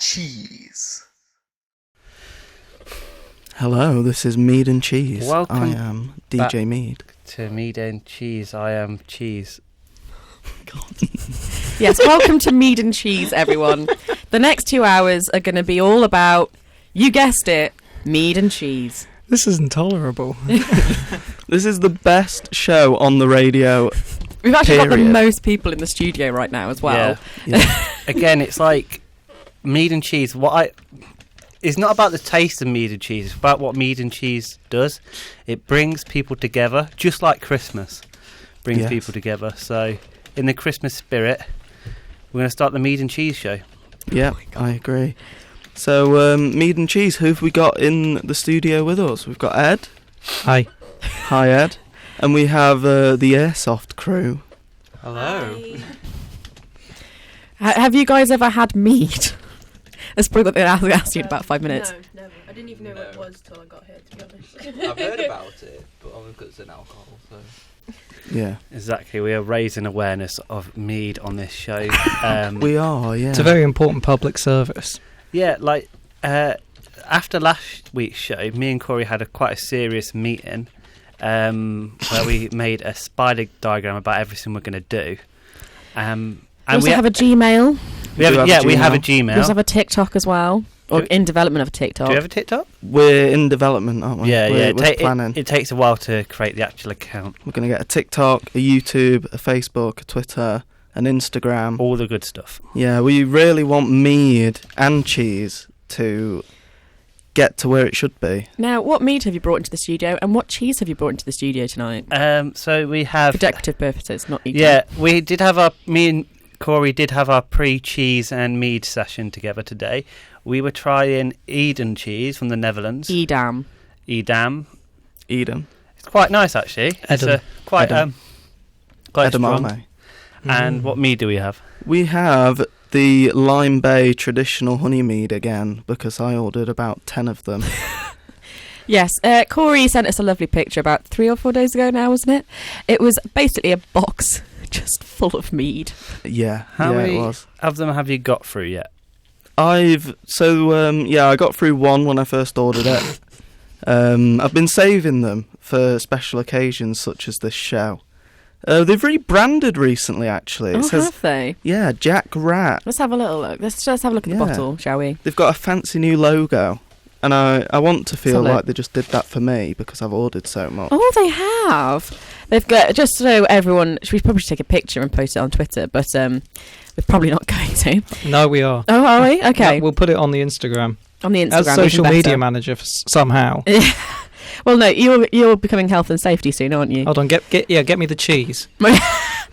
Cheese. Hello, this is Mead and Cheese. Welcome I am DJ Mead. To Mead and Cheese. I am Cheese. Yes, welcome to Mead and Cheese, everyone. The next 2 hours are going to be all about, you guessed it, mead and cheese. This is intolerable. This is the best show on the radio. We've actually got the Period. most people in the studio right now as well. Yeah. Again, it's like mead and cheese. It's not about the taste of mead and cheese. It's about what mead and cheese does. It brings people together, just like Christmas brings Yes. people together. So, in the Christmas spirit, we're going to start the mead and cheese show. Yeah, I agree. So, Mead and Cheese, who have we got in the studio with us? We've got Ed. Hi. Hi, Ed. And we have the Airsoft crew. Hello. Have you guys ever had mead? That's probably what they asked you in about 5 minutes. No, never. I didn't even know what it was till I got here, to be honest. I've heard about it, but only because it's an alcohol, so... Yeah. Exactly. We are raising awareness of mead on this show. We are, yeah. It's a very important public service. Yeah, like after last week's show, me and Corey had quite a serious meeting where we made a spider diagram about everything we're going to do. And We also have a Gmail. we have a Gmail. Gmail. We also have a TikTok as well. Or Do- in development of a TikTok. Do you have a TikTok? We're in development, aren't we? Yeah, We're yeah. planning. It takes a while to create the actual account. We're going to get a TikTok, a YouTube, a Facebook, a Twitter, an Instagram. All the good stuff. Yeah, we really want Mead and Cheese to get to where it should be. Now, what mead have you brought into the studio and what cheese have you brought into the studio tonight? So we have... For decorative purposes, not eating. Yeah, we did have me and Corey did have our pre-cheese and mead session together today. We were trying Eden cheese from the Netherlands. Edam. Edam. Eden. It's quite nice, actually. It's Edam. quite Edam. quite strong. Edamame. And what mead do we have? We have the Lime Bay traditional honey mead again, because I ordered about 10 of them. Yes, Corey sent us a lovely picture about 3 or 4 days ago now, wasn't it? It was basically a box just full of mead. Yeah, How yeah, many it was. of them have you got through yet? I got through one when I first ordered it. I've been saving them for special occasions such as this show. They've rebranded recently, actually. It says, Have they? yeah, Jack Rat. Let's have a little look. Let's just have a look at the Yeah. bottle, shall we? They've got a fancy new logo, and I want to feel Solid. like they just did that for me because I've ordered so much. Oh, they have. They've got, just so everyone, we probably should take a picture and post it on Twitter, but we're probably not going to. No, we are. Oh, are we? Okay. Yeah, we'll put it on the Instagram. On the Instagram. As social even media better. manager somehow. Well, no, you're becoming health and safety soon, aren't you? Hold on, get me the cheese.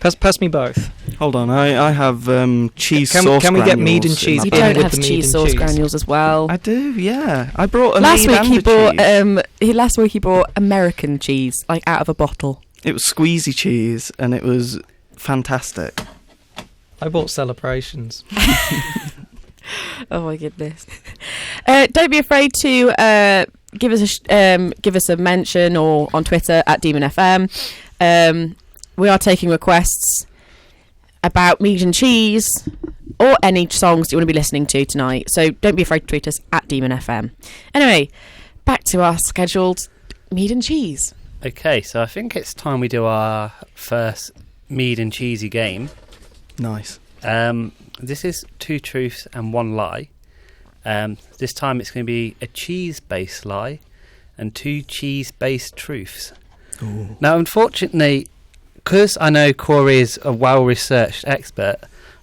pass me both. Hold on, I have cheese Can sauce we get granules mead and in cheese my You in bag. don't with have the mead cheese and sauce cheese? granules as well. I do, yeah. I brought a Last mead week and he a bought cheese. last week he bought American cheese, like out of a bottle. It was squeezy cheese, and it was fantastic. I bought celebrations. Oh my goodness! Don't be afraid to give us a mention or on Twitter at Demon FM. We are taking requests about meat and cheese or any songs you want to be listening to tonight. So don't be afraid to tweet us at Demon FM. Anyway, back to our scheduled meat and cheese. Okay, so I think it's time we do our first mead and cheesy game. Nice. This is 2 truths and 1 lie. This time it's going to be a cheese-based lie and 2 cheese-based truths. Ooh. Now, unfortunately, because I know Corey is a well-researched expert,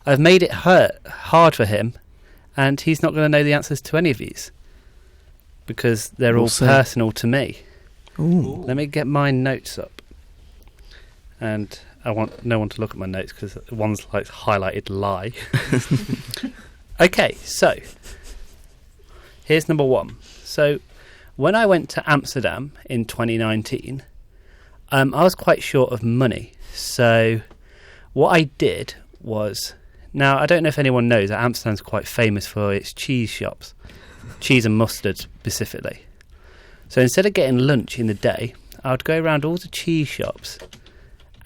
I've made it hard for him, and he's not going to know the answers to any of these because they're We'll all see. personal to me. Ooh. Let me get my notes up. And I want no one to look at my notes because one's like highlighted lie. Okay, so here's number 1. So when I went to Amsterdam in 2019, I was quite short of money. So what I did was, now I don't know if anyone knows that Amsterdam's quite famous for its cheese shops, cheese and mustard specifically. So instead of getting lunch in the day, I would go around all the cheese shops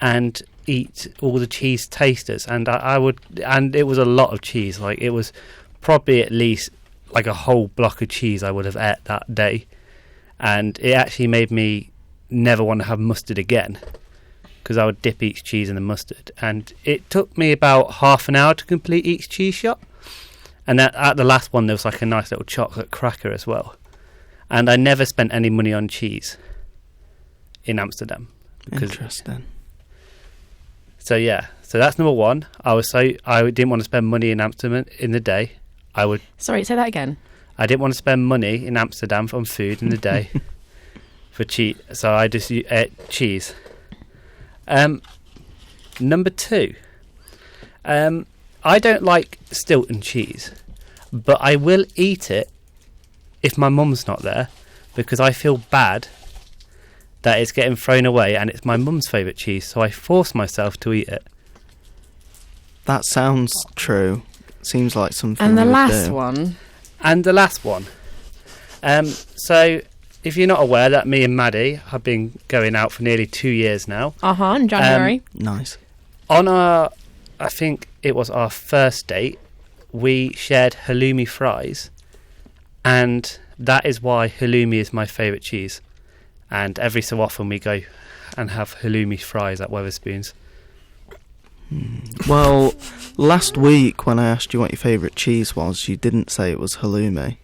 and eat all the cheese tasters, and I would, and it was a lot of cheese. Like it was probably at least like a whole block of cheese I would have ate that day, and it actually made me never want to have mustard again, because I would dip each cheese in the mustard, and it took me about half an hour to complete each cheese shot. And at the last one there was like a nice little chocolate cracker as well, and I never spent any money on cheese in Amsterdam. Interesting. So that's number one. I didn't want to spend money in Amsterdam in the day. Sorry, say that again. I didn't want to spend money in Amsterdam on food in the day for cheese, so I just ate cheese. Number two, I don't like Stilton cheese, but I will eat it if my mum's not there, because I feel bad that it's getting thrown away and it's my mum's favourite cheese, so I force myself to eat it. That sounds true. Seems like something. And the we would last do. one. And the last one. So, if you're not aware that me and Maddie have been going out for nearly 2 years now. In January. Nice. On I think it was our first date, we shared halloumi fries, and that is why halloumi is my favourite cheese. And every so often we go and have halloumi fries at Wetherspoons. Well, last week when I asked you what your favourite cheese was, you didn't say it was halloumi.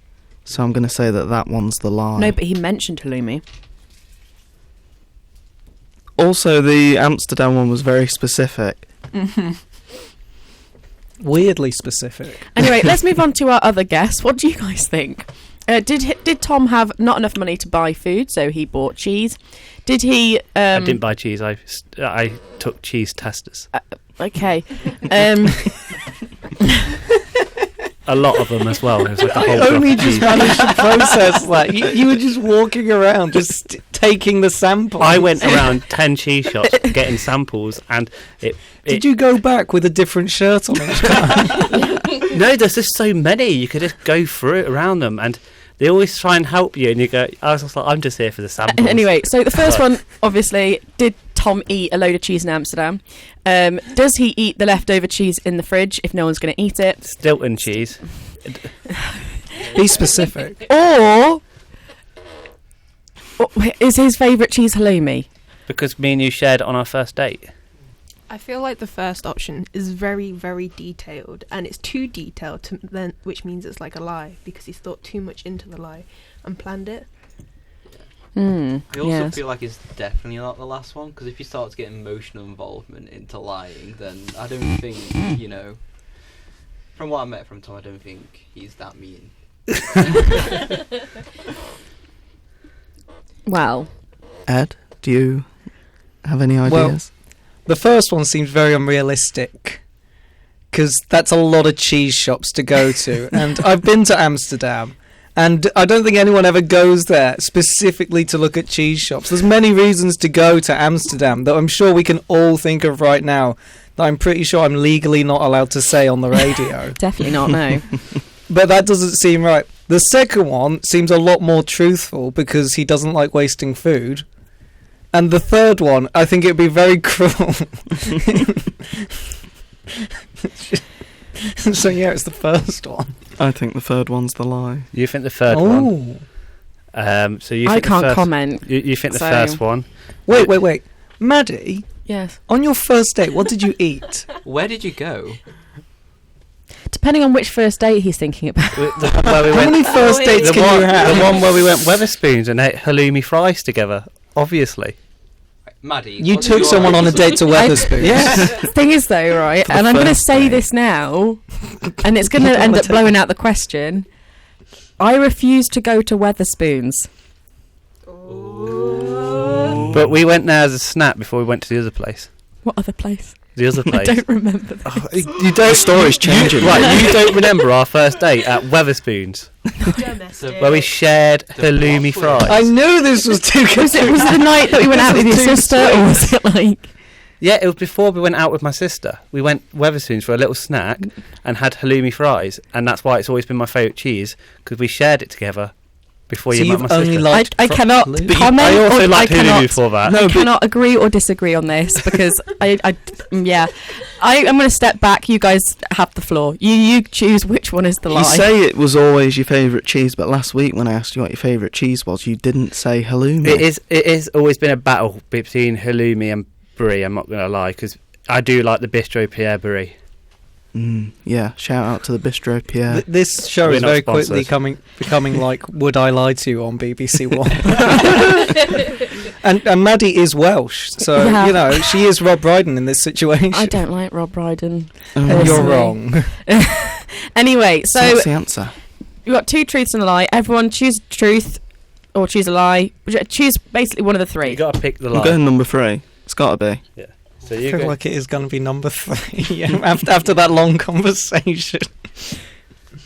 So I'm going to say that one's the lie. No, but he mentioned halloumi. Also, the Amsterdam one was very specific. Weirdly specific. Anyway, let's move on to our other guests. What do you guys think? Did Tom have not enough money to buy food, so he bought cheese? Did he... I didn't buy cheese. I took cheese testers. Okay. A lot of them as well. It was like a whole I block only of just cheese. managed to process that. You were just walking around, just taking the samples. I went around 10 cheese shops getting samples, and Did you go back with a different shirt on each time? No, there's just so many. You could just go through it around them, and they always try and help you, and you go, I was just like, I'm just here for the samples. Anyway, so the first one, obviously, did Tom eat a load of cheese in Amsterdam? Does he eat the leftover cheese in the fridge if no one's going to eat it? Stilton cheese. Be specific. Or is his favourite cheese halloumi? Because me and you shared it on our first date. I feel like the first option is very, very detailed, and it's too detailed, which means it's like a lie, because he's thought too much into the lie and planned it. I also feel like it's definitely not the last one, because if you start to get emotional involvement into lying, then I don't think, from what I met from Tom, I don't think he's that mean. Well, Ed, do you have any ideas? Well, the first one seems very unrealistic, because that's a lot of cheese shops to go to. And I've been to Amsterdam, and I don't think anyone ever goes there specifically to look at cheese shops. There's many reasons to go to Amsterdam that I'm sure we can all think of right now that I'm pretty sure I'm legally not allowed to say on the radio. definitely not, no. But that doesn't seem right. The second one seems a lot more truthful, because he doesn't like wasting food. And the third one, I think it would be very cruel. So yeah, it's the first one. I think the third one's the lie. You think the third one? So you I think can't the first, comment. You think the so- first one? Wait. Maddie, Yes. on your first date, what did you eat? Where did you go? Depending on which first date he's thinking about. Where we How went, many first dates can you have? the one where we went Wetherspoons and ate halloumi fries together, obviously. Maddie. You what's took your someone on a answer? date to Wetherspoons. Yes. The thing is, though, right, For the and I'm going to first say date. this now, and it's going to end up blowing out the question. I refuse to go to Wetherspoons. But we went there as a snack before we went to the other place. What other place? The other I place. don't remember that. You don't. The story's changing. Right, you don't remember our first date at Wetherspoons, Domestic. where we shared halloumi waffle. fries. I knew this was too Was it the night that we went out with your This is too sister, or was it like... Yeah, it was before we went out with my sister. We went Wetherspoons for a little snack and had halloumi fries, and that's why it's always been my favourite cheese, because we shared it together. before So you met you've my only sister. liked I cannot halloumi? comment. I also or liked I halloumi cannot, before that. No, I but cannot agree or disagree on this because I'm going to step back. You guys have the floor. You choose which one is the lie. you say it was always your favourite cheese, but last week when I asked you what your favourite cheese was, you didn't say halloumi. It is always been a battle between halloumi and brie. I'm not going to lie, because I do like the Bistro Pierre brie. Yeah, shout out to the Bistro Pierre. This show We're is not very sponsored. quickly becoming like Would I Lie to You on BBC One. and Maddie is Welsh, so Yeah. you know she is Rob Brydon in this situation. I don't like Rob Brydon. And you're personally. wrong. Anyway, So so what's the answer? we've got 2 truths and a lie. Everyone choose truth or choose a lie. Choose basically one of the 3. You got to pick the I'm line. going number 3. It's got to be. So I you feel go. like it is going to be number 3 after that long conversation.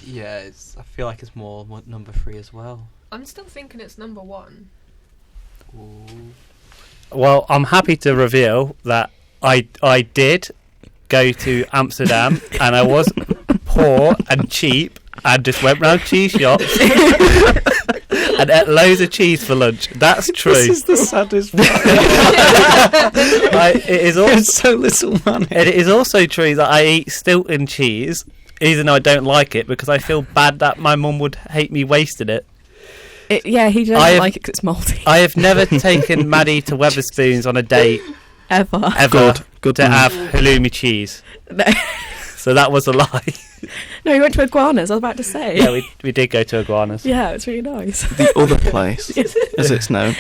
Yeah, I feel like it's more number 3 as well. I'm still thinking it's number 1. Ooh. Well, I'm happy to reveal that I did go to Amsterdam and I was poor and cheap and just went round cheese shops and ate loads of cheese for lunch. That's true. This is the saddest part. It is also, There's so little money. it is also true that I eat Stilton cheese, even though I don't like it, because I feel bad that my mum would hate me wasting it. He I doesn't have- like it because it's mouldy. I have never taken Maddie to Wetherspoons on a date Ever. ever Good to man. have halloumi cheese. No. So that was a lie. No, we went to Iguanas, I was about to say. Yeah, we did go to Iguanas. Yeah, it's really nice. The other place, as it's known.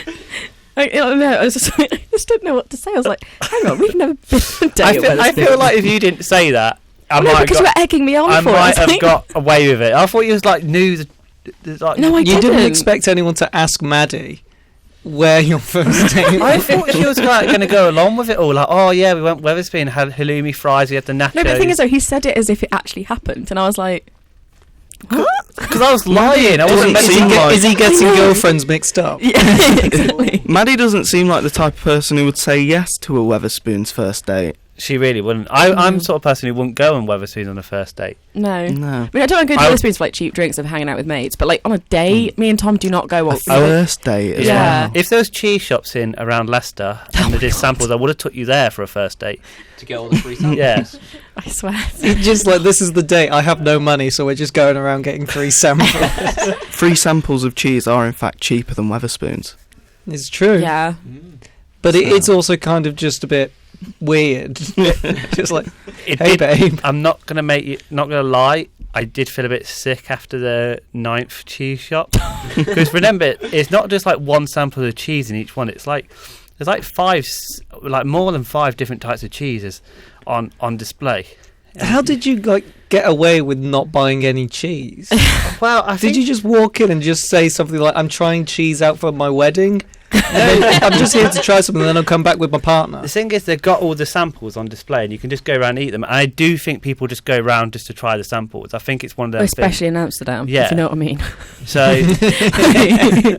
I just didn't know what to say. I was like, hang on, we've never been on a date. I feel like if you didn't say that, I no, might because you were egging me on I for it. might have think. got away with it. I thought you was like news. Like, No, I You didn't. didn't expect anyone to ask Maddie where your first date I was. thought she was like going to go along with it all. Like, oh yeah, we went Wetherspoon, had halloumi fries, we had the nachos. No, but the thing is, though, he said it as if it actually happened, and I was like, what? because I was lying. I wasn't meant Is to. he like- Is he getting I know. girlfriends mixed up? Yeah, exactly. Maddie doesn't seem like the type of person who would say yes to a Wetherspoons first date. She really wouldn't. I'm the sort of person who wouldn't go on Wetherspoons on a first date. No. No. I mean, I don't go to I- Wetherspoons for like cheap drinks of hanging out with mates, but like on a date, me and Tom do not go. A first date as Yeah. well. If there was cheese shops in around Leicester and they did samples, I would have took you there for a first date. To get all the free samples. Yeah. I swear. It's just like, this is the date. I have no money, so we're just going around getting free samples. Free samples of cheese are in fact cheaper than Wetherspoons. It's true. Yeah. But So- it's also kind of just a bit weird. Just like, It hey did, babe. I'm not gonna lie. I did feel a bit sick after the 9th cheese shop because remember, it's not just like one sample of cheese in each one. It's like there's like more than 5 different types of cheeses on display. How did you like get away with not buying any cheese? Well, I Did think you just walk in and just say something like, I'm trying cheese out for my wedding? And then, I'm just here to try something, and then I'll come back with my partner. the thing is they've got all the samples on display and you can just go around and eat them. And I do think people just go around just to try the samples. I think it's one of those Especially in Amsterdam, Yeah. if you know what I mean. things. So,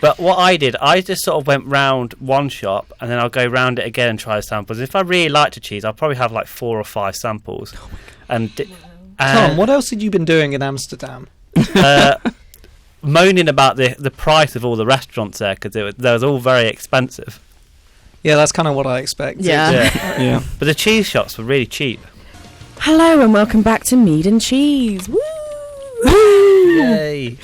but what I did, I just sort of went round one shop and then I'll go round it again and try the samples. If I really liked a cheese, I'll probably have like 4 or 5 samples. And Tom, what else had you been doing in Amsterdam? moaning about the price of all the restaurants there because they was all very expensive. Yeah, that's kind of what I expected. Yeah. Yeah. But the cheese shops were really cheap. Hello and welcome back to Mead and Cheese. Woo! Yay!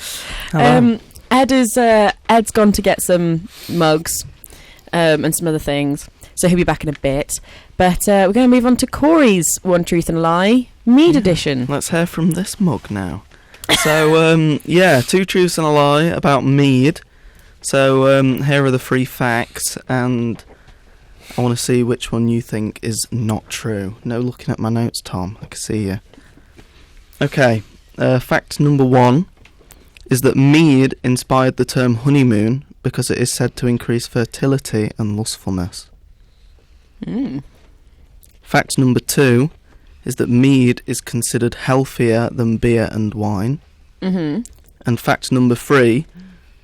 Ed's gone to get some mugs and some other things, so he'll be back in a bit. But we're going to move on to Corey's One Truth and a Lie Mead edition. Let's hear from this mug now. So, 2 truths and a lie about mead. So, here are the 3 facts, and I want to see which one you think is not true. No looking at my notes, Tom. I can see you. Okay, fact number 1 is that mead inspired the term honeymoon because it is said to increase fertility and lustfulness. Fact number 2 is that mead is considered healthier than beer and wine. Mm-hmm. And fact number 3,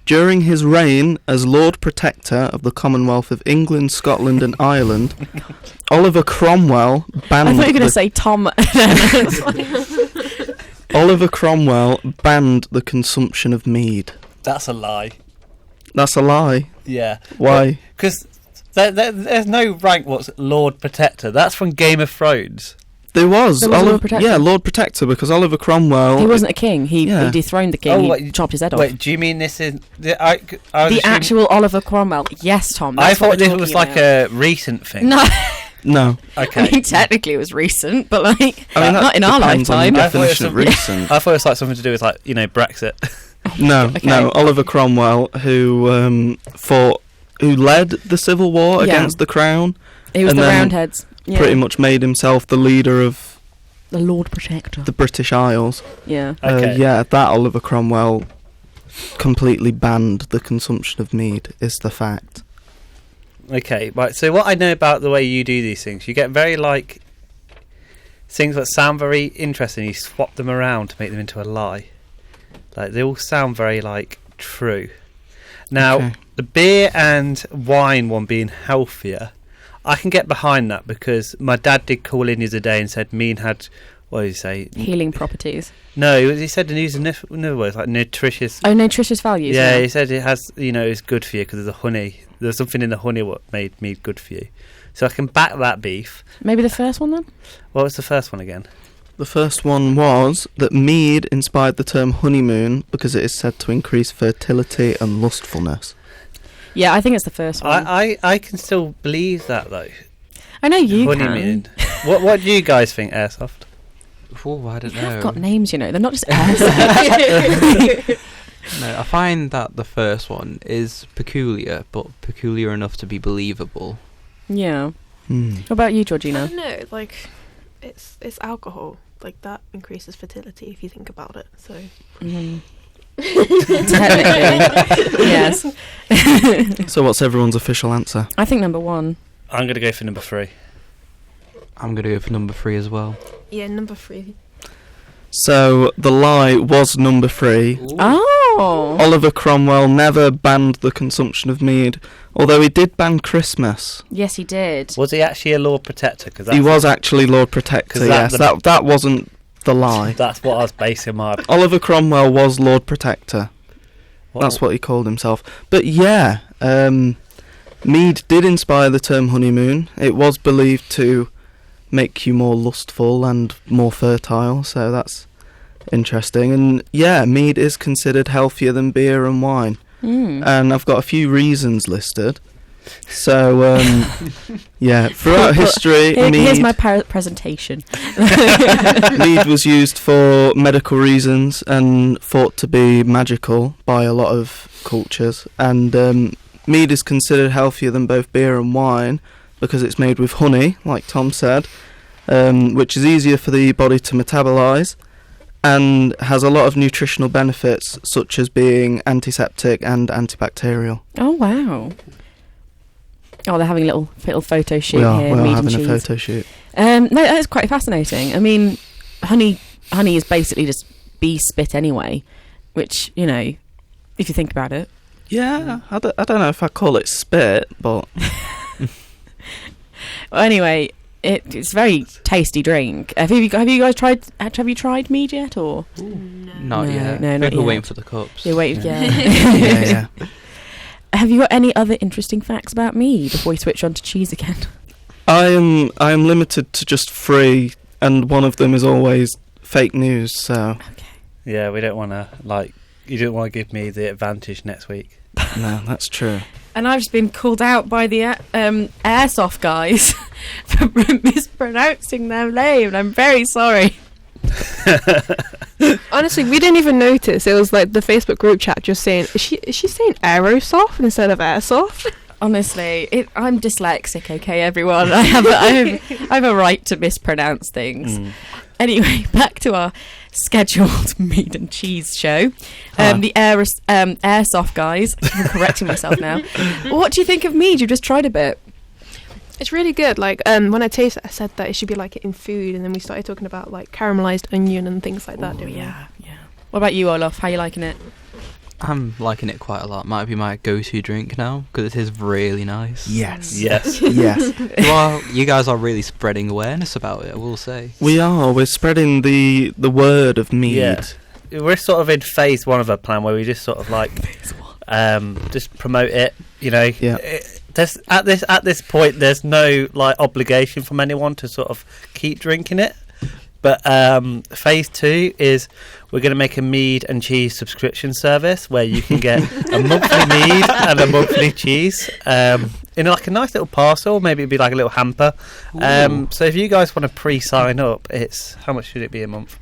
during his reign as Lord Protector of the Commonwealth of England, Scotland and Ireland, Oliver Cromwell banned I thought you were going to say Tom. Oliver Cromwell banned the consumption of mead. That's a lie. That's a lie. Yeah. Why? Because there's no rank what's Lord Protector. That's from Game of Thrones. There was a Lord Protector? Yeah, Lord Protector, because Oliver Cromwell. He wasn't a king. He dethroned the king. Oh, he chopped his head off. Wait, do you mean this is the actual Oliver Cromwell? Yes, Tom. I thought this was like a recent thing. No. No. Okay. I mean, technically it was recent, but like I mean, not in our depends on lifetime. the definition of recent. I thought it was like something to do with like Brexit. No, Okay. no. Oliver Cromwell, who led the civil war against the crown. He was and the then Roundheads. Yeah. Pretty much made himself the leader of the Lord Protector. the British Isles. Yeah. Okay. That Oliver Cromwell completely banned the consumption of mead, is the fact. Okay, right. So what I know about the way you do these things, you get very like things that sound very interesting. You swap them around to make them into a lie. Like they all sound very like true. Now the beer and wine one being healthier, I can get behind that because my dad did call in the other day and said mead had, what did he say? Healing properties. No, he said to use another word, like nutritious. Oh, nutritious values. Yeah, he said it has, it's good for you because of the honey. There's something in the honey what made mead good for you. So I can back that beef. Maybe the first one then? What was the first one again? The first one was that mead inspired the term honeymoon because it is said to increase fertility and lustfulness. Yeah, I think it's the first one. I can still believe that though. I know you honeymoon. can. What do you guys think, Airsoft? Oh, I don't know. They've got names, they're not just Airsoft. No, I find that the first one is peculiar, but peculiar enough to be believable. Yeah. What about you, Georgina? I don't know, like it's alcohol. Like that increases fertility if you think about it. So technically, yes. So what's everyone's official answer? I think number one. I'm going to go for number 3. I'm going to go for number 3 as well. Yeah, number 3. So the lie was number 3. Ooh. Oh. Oliver Cromwell never banned the consumption of mead, although he did ban Christmas. Yes, he did. Was he actually a Lord Protector? He was actually Lord Protector, yes. That wasn't the lie. That's what I was basing my... Oliver Cromwell was Lord Protector. That's what he called himself. But yeah, mead did inspire the term honeymoon. It was believed to make you more lustful and more fertile, so that's interesting. And yeah, mead is considered healthier than beer and wine. And I've got a few reasons listed. So yeah, throughout history, here's my presentation. mead was used for medical reasons and thought to be magical by a lot of cultures. And mead is considered healthier than both beer and wine because it's made with honey, like Tom said, which is easier for the body to metabolise and has a lot of nutritional benefits, such as being antiseptic and antibacterial. Oh, wow. Oh, they're having a little photo shoot we are here. Mead having and a photo shoot. No, that's quite fascinating. I mean, honey is basically just bee spit anyway, which, if you think about it. Yeah, I don't know if I call it spit, but... Well, anyway, it's a very tasty drink. Have you guys tried? Have you tried mead yet, or? Not yet. No, not People yet. waiting for the cups. You're waiting, yeah. yeah. Have you got any other interesting facts about mead before we switch on to cheese again? I am limited to just 3, and one of them is always fake news. So Okay. Yeah, we don't want to you don't want to give me the advantage next week. no, that's true. And I've just been called out by the Airsoft guys for mispronouncing their name, and I'm very sorry. Honestly, we didn't even notice. It was like the Facebook group chat just saying, is she saying Aerosoft instead of Airsoft? Honestly, I'm dyslexic, okay, everyone. I have a right to mispronounce things. Anyway, back to our scheduled mead and cheese show. The Airsoft guys. I'm correcting myself now. What do you think of mead? You just tried a bit. It's really good. Like when I tasted it, I said that it should be like in food, and then we started talking about like caramelized onion and things like that. Oh, yeah. What about you, Olaf? How are you liking it? I'm liking it quite a lot. Might be my go-to drink now because it is really nice. Yes. Yes. Yes. You guys are really spreading awareness about it, I will say. We are. We're spreading the word of mead. Yeah. we're sort of in phase 1 of a plan where we just sort of like just promote it. You know, there's at this point there's no like obligation from anyone to sort of keep drinking it. But phase 2 is we're going to make a mead and cheese subscription service where you can get a monthly mead and a monthly cheese in like a nice little parcel. Maybe it'd be like a little hamper. So if you guys want to pre-sign up, it's how much should it be a month?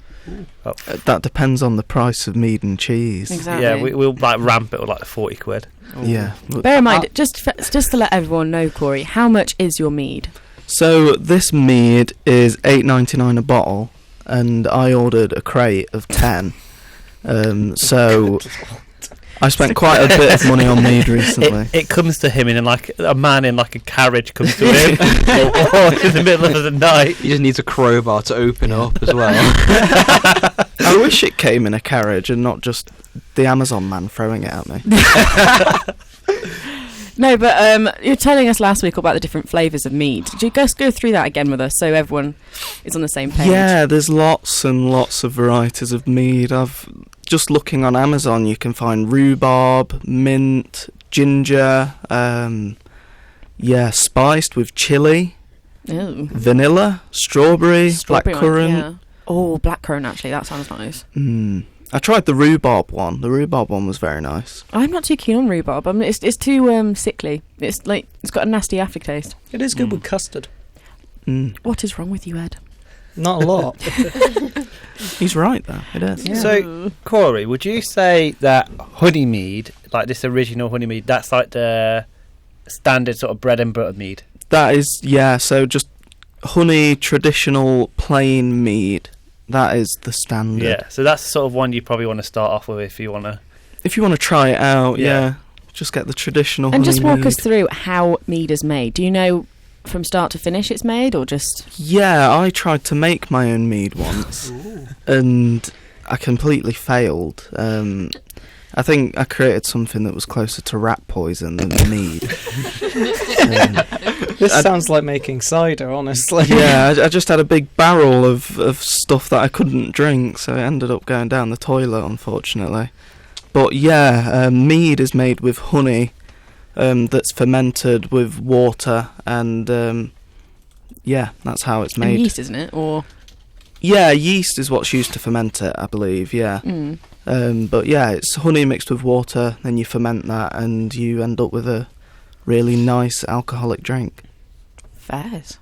Oh. That depends on the price of mead and cheese. Exactly. Yeah, we'll like ramp it with like 40 quid. Yeah. Bear in mind, just to let everyone know, Corey, how much is your mead? So this mead is $8.99 a bottle, and I ordered a crate of 10. So I spent quite a bit of money on mead recently. It comes to him in like a man in like a carriage comes to him or in the middle of the night. He just needs a crowbar to open up as well. I wish it came in a carriage and not just the Amazon man throwing it at me. No, but you were telling us last week about the different flavours of mead. Did you guys go through that again with us so everyone is on the same page? Yeah, there's lots and lots of varieties of mead. I've just looking on Amazon, you can find rhubarb, mint, ginger, spiced with chili, vanilla, strawberry, blackcurrant. Yeah. Oh, blackcurrant, actually, that sounds nice. I tried the rhubarb one. The rhubarb one was very nice. I'm not too keen on rhubarb. I mean, it's too sickly. It's got a nasty aftertaste. It is good with custard. What is wrong with you, Ed? Not a lot. He's right, though. It is. Yeah. So, Corey, would you say that honey mead, like this original honey mead, that's like the standard sort of bread and butter mead? That is, yeah. So just honey, traditional, plain mead. That is the standard. Yeah, so that's the sort of one you probably want to start off with if you want to... If you want to try it out, yeah. Just get the traditional And honey just walk mead. us through how mead is made. Do you know from start to finish it's made, or just... Yeah, I tried to make my own mead once. And I completely failed. I think I created something that was closer to rat poison than the mead. This sounds like making cider, honestly. Yeah, I just had a big barrel of stuff that I couldn't drink, so it ended up going down the toilet, unfortunately. But yeah, mead is made with honey that's fermented with water, and yeah, that's how it's made. And yeast, isn't it? Or... Yeah, yeast is what's used to ferment it, I believe, yeah. But yeah, it's honey mixed with water, then you ferment that, and you end up with a really nice alcoholic drink. Fairs.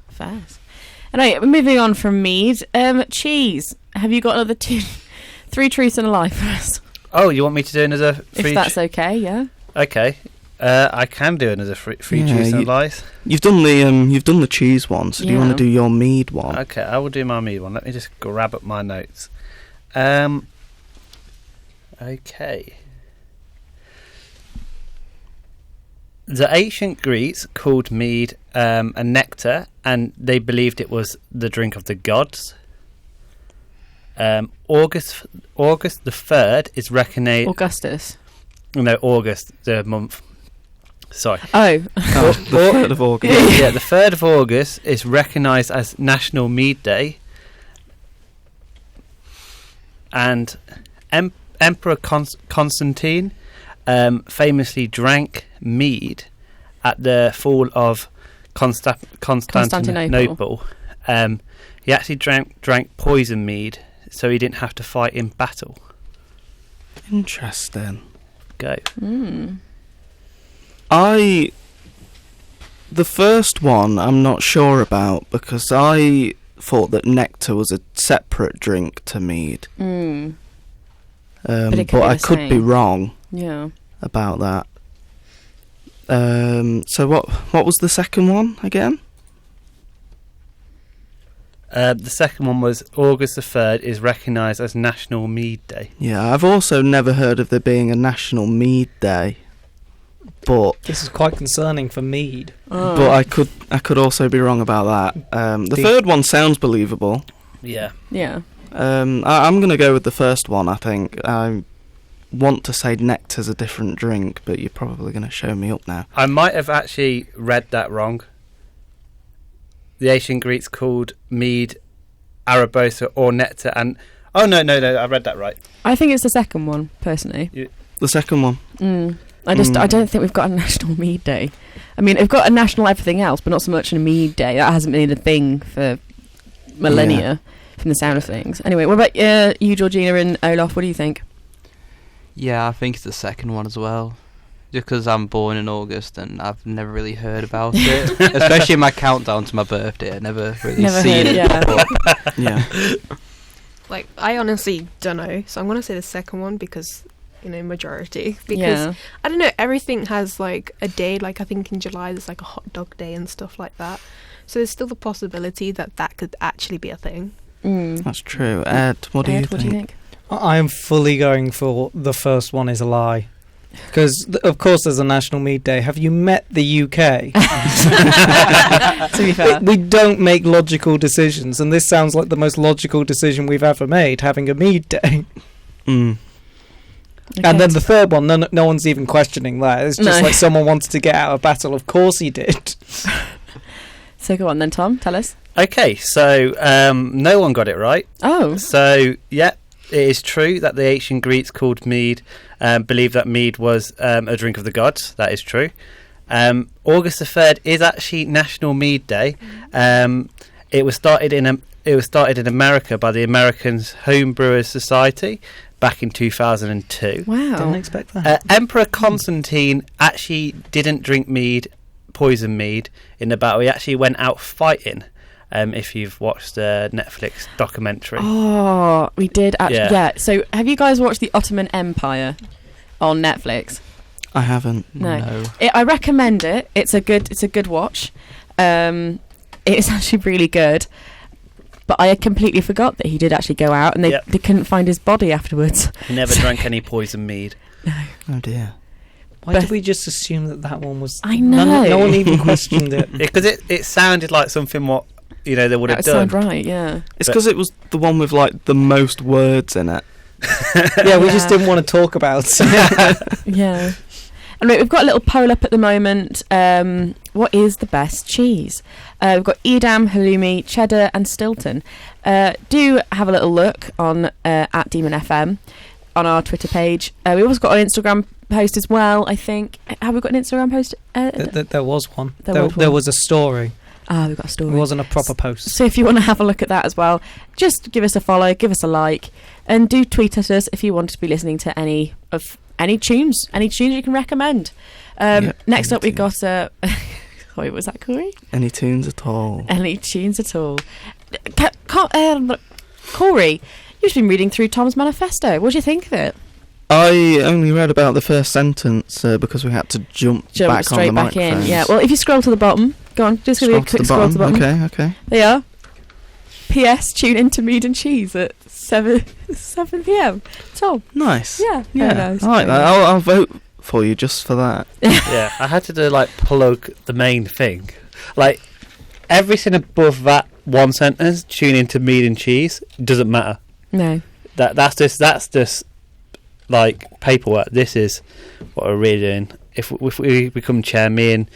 Anyway, moving on from mead, cheese. Have you got another 3 truths and a lie for us? Oh, you want me to do another free... If that's okay, yeah. Okay. I can do another free truths and lies. You've done the cheese one, so do you want to do your mead one? Okay, I will do my mead one. Let me just grab up my notes. Okay. The ancient Greeks called mead a nectar, and they believed it was the drink of the gods. August the 3rd is recognised... Augustus. No, August, the month. Sorry. Oh. The 3rd of August. Yeah, the 3rd of August is recognised as National Mead Day. And Emperor Constantine famously drank mead at the fall of Constantinople. He actually drank poison mead, so he didn't have to fight in battle. Interesting. Go. The first one I'm not sure about, because I thought that nectar was a separate drink to mead. But I could be wrong about that. So what was the second one again? The second one was August the 3rd is recognised as National Mead Day. Yeah, I've also never heard of there being a National Mead Day. But this is quite concerning for mead. But I could also be wrong about that. The third one sounds believable. Yeah. I'm going to go with the first one, I think. I want to say nectar's a different drink, but you're probably going to show me up now. I might have actually read that wrong. The ancient Greeks called mead arabosa or nectar, and Oh, no, I read that right. I think it's the second one, personally. The second one. I don't think we've got a National Mead Day. I mean, we've got a national everything else, but not so much a Mead Day. That hasn't been a thing for millennia, from the sound of things. Anyway, what about you, Georgina and Olaf? What do you think? Yeah, I think it's the second one as well. Just because I'm born in August and I've never really heard about it. Especially in my countdown to my birthday. I never really seen it before. Yeah. Like, I honestly don't know. So I'm going to say the second one because, majority. Because, I don't know, everything has, like, a day. Like, I think in July there's, like, a hot dog day and stuff like that. So there's still the possibility that could actually be a thing. That's true. Ed, what do you think? I am fully going for the first one is a lie. Because, of course, there's a National Mead Day. Have you met the UK? To be fair. We don't make logical decisions, and this sounds like the most logical decision we've ever made, having a Mead Day. Okay. And then the third one, no one's even questioning that. It's just like someone wanted to get out of battle. Of course he did. So go on then, Tom. Tell us. Okay, so no one got it right. Oh. So, yeah, it is true that the ancient Greeks called mead, believed that mead was a drink of the gods. That is true. August the 3rd is actually National Mead Day. It was started in America by the American Home Brewers Society back in 2002. Wow. Didn't expect that. Emperor Constantine actually didn't drink mead, poison mead, in the battle. He actually went out fighting. If you've watched the Netflix documentary. Oh, we did actually. Yeah. So, have you guys watched the Ottoman Empire on Netflix? I haven't. No. I recommend it. It's a good watch. It's actually really good. But I completely forgot that he did actually go out, and they couldn't find his body afterwards. He never drank any poison mead. No. Oh dear. Why did we just assume that one was... I know. No one even questioned it. Because it sounded like something they would have done. That sound right, yeah. It's because it was the one with like the most words in it. Yeah, we just didn't want to talk about it. Yeah. And we've got a little poll up at the moment. What is the best cheese? We've got Edam, halloumi, cheddar and Stilton. Do have a little look on at Demon FM on our Twitter page. We've also got an Instagram post as well, I think. Have we got an Instagram post? There was one. There was a story. We've got a story. It wasn't a proper post. So if you want to have a look at that as well, just give us a follow, give us a like, and do tweet at us if you want to be listening to any tunes you can recommend. Next up, we've got wait, was that Corey? Any tunes at all? Any tunes at all? Corey, you've been reading through Tom's manifesto. What do you think of it? I only read about the first sentence because we had to jump back straight on the back in. microphones. Yeah. Well, if you scroll to the bottom, go on. Just give me a quick scroll to the bottom. Okay. There you are. P.S. Tune into Mead and Cheese at 7 p.m. Tom. Nice. Yeah. Nice. I like that. I'll vote for you just for that. Yeah, I had to plug the main thing. Like everything above that one sentence, tune into Mead and Cheese, doesn't matter. No. That's just like paperwork. This is what we're really doing. If we become chair, me and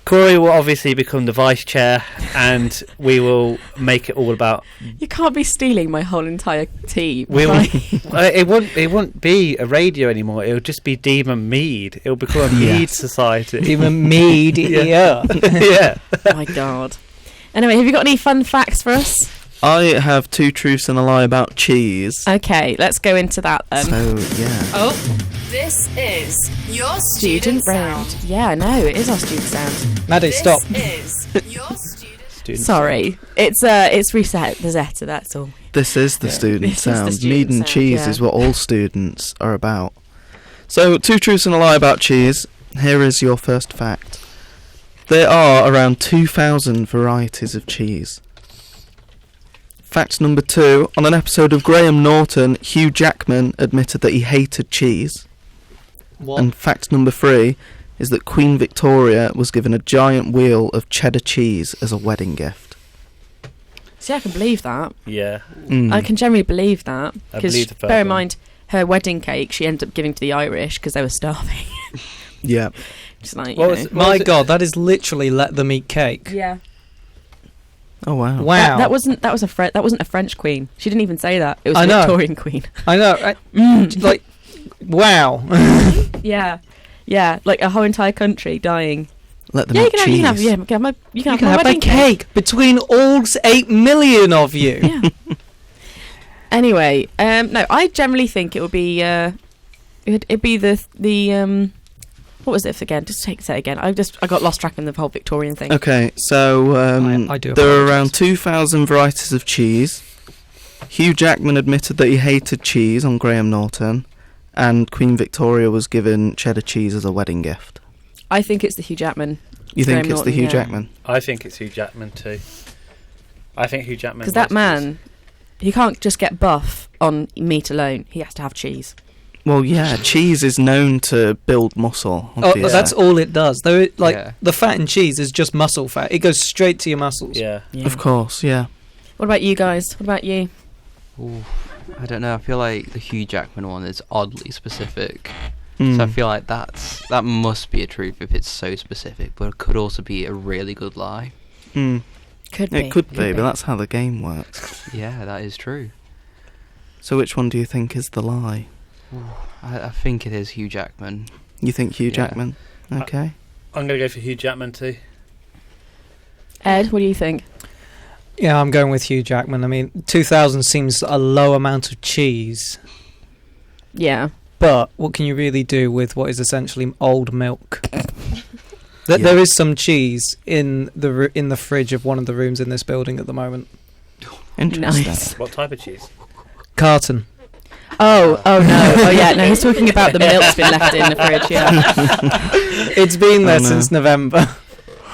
Corey will obviously become the vice chair, and we will make it all about. You can't be stealing my whole entire team. It won't be a radio anymore. It'll just be Demon Mead. It'll become a Mead Society. Demon Mead. Yeah. Yeah. Oh my God. Anyway, have you got any fun facts for us? I have 2 truths and a lie about cheese. Okay, let's go into that then. So, yeah. Oh. This is your Student round. Yeah, I know, it is our student sound. Maddie, stop. This is your student. Sorry, it's reset the Zeta, that's all. This is the student This is the sound. student Mead and sound, cheese yeah. is what all students are about. So, 2 truths and a lie about cheese. Here is your first fact. There are around 2,000 varieties of cheese. Fact number 2. On an episode of Graham Norton, Hugh Jackman admitted that he hated cheese. What? And fact number 3 is that Queen Victoria was given a giant wheel of cheddar cheese as a wedding gift. See, I can believe that. Yeah. I can generally believe that. I believe the first bear in one. mind, her wedding cake she ended up giving to the Irish because they were starving. Yeah. Just like, What you was know. it? My God, that is literally let them eat cake. Yeah. Oh wow! Wow. That wasn't a French queen. She didn't even say that. It was I a know. Victorian queen. I know. Like, wow. Yeah, like a whole entire country dying. Let them Yeah, have you cheese. can have my You can my have my wedding cake between all 8 million of you. Yeah. Anyway, no, I generally think it would be it'd be the what was it again? Just say it again. I got lost track in the whole Victorian thing. Okay, so I do there are apologise. around 2,000 varieties of cheese. Hugh Jackman admitted that he hated cheese on Graham Norton, and Queen Victoria was given cheddar cheese as a wedding gift. I think it's the Hugh Jackman. You think Graham it's the Norton, Hugh yeah. Jackman? I think it's Hugh Jackman too. I think Hugh Jackman. Because that likes cheese. man, he can't just get buff on meat alone. He has to have cheese. Well, yeah, cheese is known to build muscle. Oh, obviously. that's all it does. Though, Yeah. the fat in cheese is just muscle fat. It goes straight to your muscles. Yeah. Of course, yeah. What about you guys? What about you? Ooh, I don't know. I feel like the Hugh Jackman one is oddly specific. Mm. So I feel like that must be a truth if it's so specific, but it could also be a really good lie. Mm. Could be. It could be, but that's how the game works. Yeah, that is true. So which one do you think is the lie? I think it is Hugh Jackman. You think Hugh Yeah. Jackman? Okay. I'm going to go for Hugh Jackman too. Ed, what do you think? Yeah, I'm going with Hugh Jackman. I mean, 2,000 seems a low amount of cheese. Yeah. But what can you really do with what is essentially old milk? Yeah. There is some cheese in the fridge of one of the rooms in this building at the moment. Interesting. Nice. What type of cheese? Carton. Oh no. Oh yeah, no, he's talking about the milk's been left in the fridge, yeah. It's been there Oh, no. since November.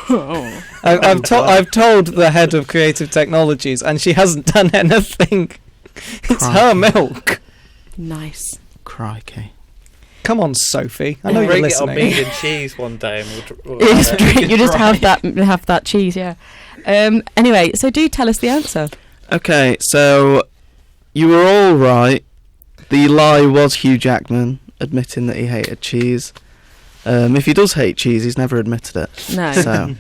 Oh. I've told the head of creative technologies, and she hasn't done anything. It's her milk. Nice. Crikey. Come on, Sophie. I know We'll you're bring it on listening. meat and cheese one day, and we'll You just have that cheese, yeah. Anyway, so do tell us the answer. Okay, so you were all right. The lie was Hugh Jackman admitting that he hated cheese. If he does hate cheese, he's never admitted it. No. So,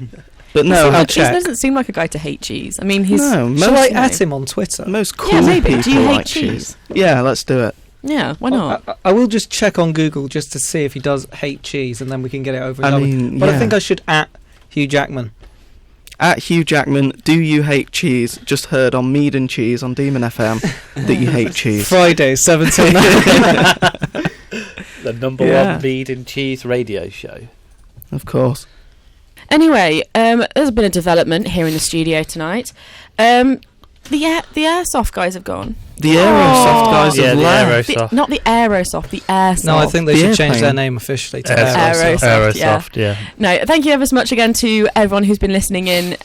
but no, I'll He check. doesn't seem like a guy to hate cheese. I mean, he's no. Shall I Most, at him on Twitter? most cool yeah, maybe. people Do you hate like cheese? Yeah, let's do it. Yeah, why not? I will just check on Google just to see if he does hate cheese, and then we can get it over and I done with. mean, But yeah. I think I should at Hugh Jackman. At Hugh Jackman, do you hate cheese? Just heard on Mead and Cheese on Demon FM that you hate cheese. Friday, 7 till 9. The number Yeah. one meat and cheese radio show. Of course. Anyway, there's been a development here in the studio tonight. The Airsoft guys have gone. The Airsoft Oh. guys Yeah, have the left. Aerosoft. Not the Aerosoft, the Airsoft. No, I think they The should change their airplane. name officially to Aerosoft. Aerosoft. yeah. Aerosoft, yeah. No, thank you ever so much again to everyone who's been listening in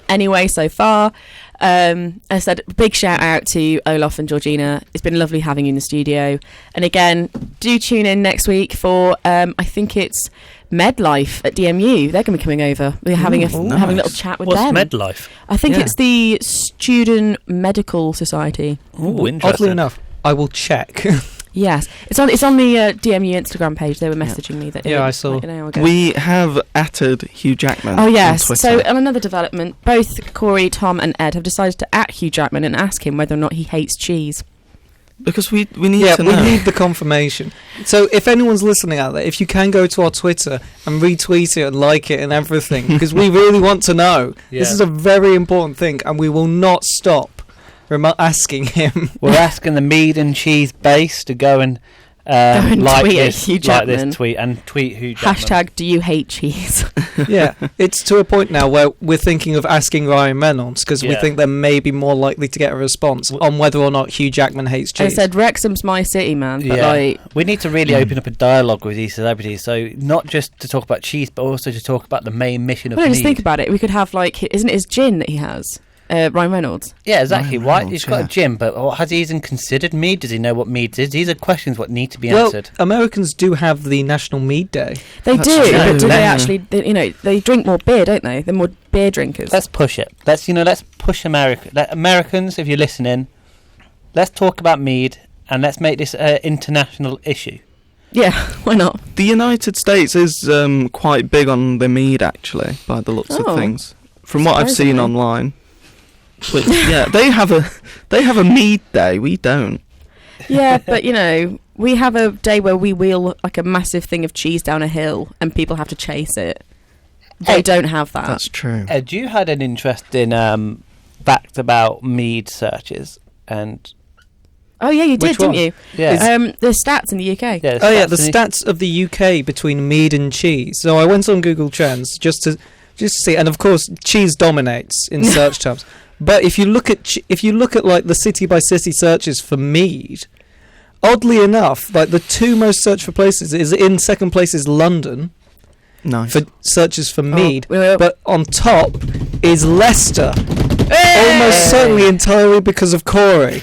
anyway so far. I said big shout out to Olaf and Georgina. It's been lovely having you in the studio. And again, do tune in next week for I think it's MedLife at DMU. They're going to be coming over. We're having Ooh, having a little nice. chat with What's them. MedLife? I think Yeah. it's the Student Medical Society. Ooh, interesting. Oddly enough, I will check. Yes, it's on the DMU Instagram page. They were messaging me that. Yeah, I saw. Like an hour ago. We have atted Hugh Jackman. Oh on yes. Twitter. So on another development, both Corey, Tom, and Ed have decided to at Hugh Jackman and ask him whether or not he hates cheese. Because we need Yeah, to we know. need the confirmation. So if anyone's listening out there, if you can go to our Twitter and retweet it and like it and everything, because we really want to know. Yeah. This is a very important thing, and we will not stop asking him. We're asking the meat and cheese base to go and and like tweet at this, Hugh Jackman. this tweet and tweet Hugh Jackman. Hashtag do you hate cheese? Yeah, it's to a point now where we're thinking of asking Ryan Reynolds because we Yeah. think they're maybe more likely to get a response on whether or not Hugh Jackman hates I cheese. said Wrexham's my city, man. But Yeah. like, We need to really open up a dialogue with these celebrities, so not just to talk about cheese, but also to talk about the main mission of well, just Mead. think about it. We could have like, isn't it his gin that he has? Ryan Reynolds. Yeah, exactly. Ryan Why Reynolds, he's got yeah. a gym, but has he even considered mead? Does he know what mead is? These are questions what need to be well, answered. Americans do have the National Mead Day. They That's do, true. but do they Yeah. actually? They drink more beer, don't they? They're more beer drinkers. Let's push it. Let's push America. Americans, if you're listening, let's talk about mead and let's make this an international issue. Yeah, why not? The United States is quite big on the mead, actually, by the looks Oh. of things. From what I've seen Surprisingly. online. But, yeah, they have a mead day. We don't. Yeah, but we have a day where we wheel like a massive thing of cheese down a hill and people have to chase it. They don't have that. That's true. Ed, you had an interesting fact about mead searches and. Oh yeah, you did, Which one? didn't you? Yeah. The stats in the UK. Yeah, The stats of the UK between mead and cheese. So I went on Google Trends just to see, and of course cheese dominates in search terms. But if you look at like the city by city searches for mead, oddly enough, like the two most searched for places is in second place is London. Nice. For searches for mead, Well, but on top is Leicester. Hey! Almost certainly entirely because of Corey.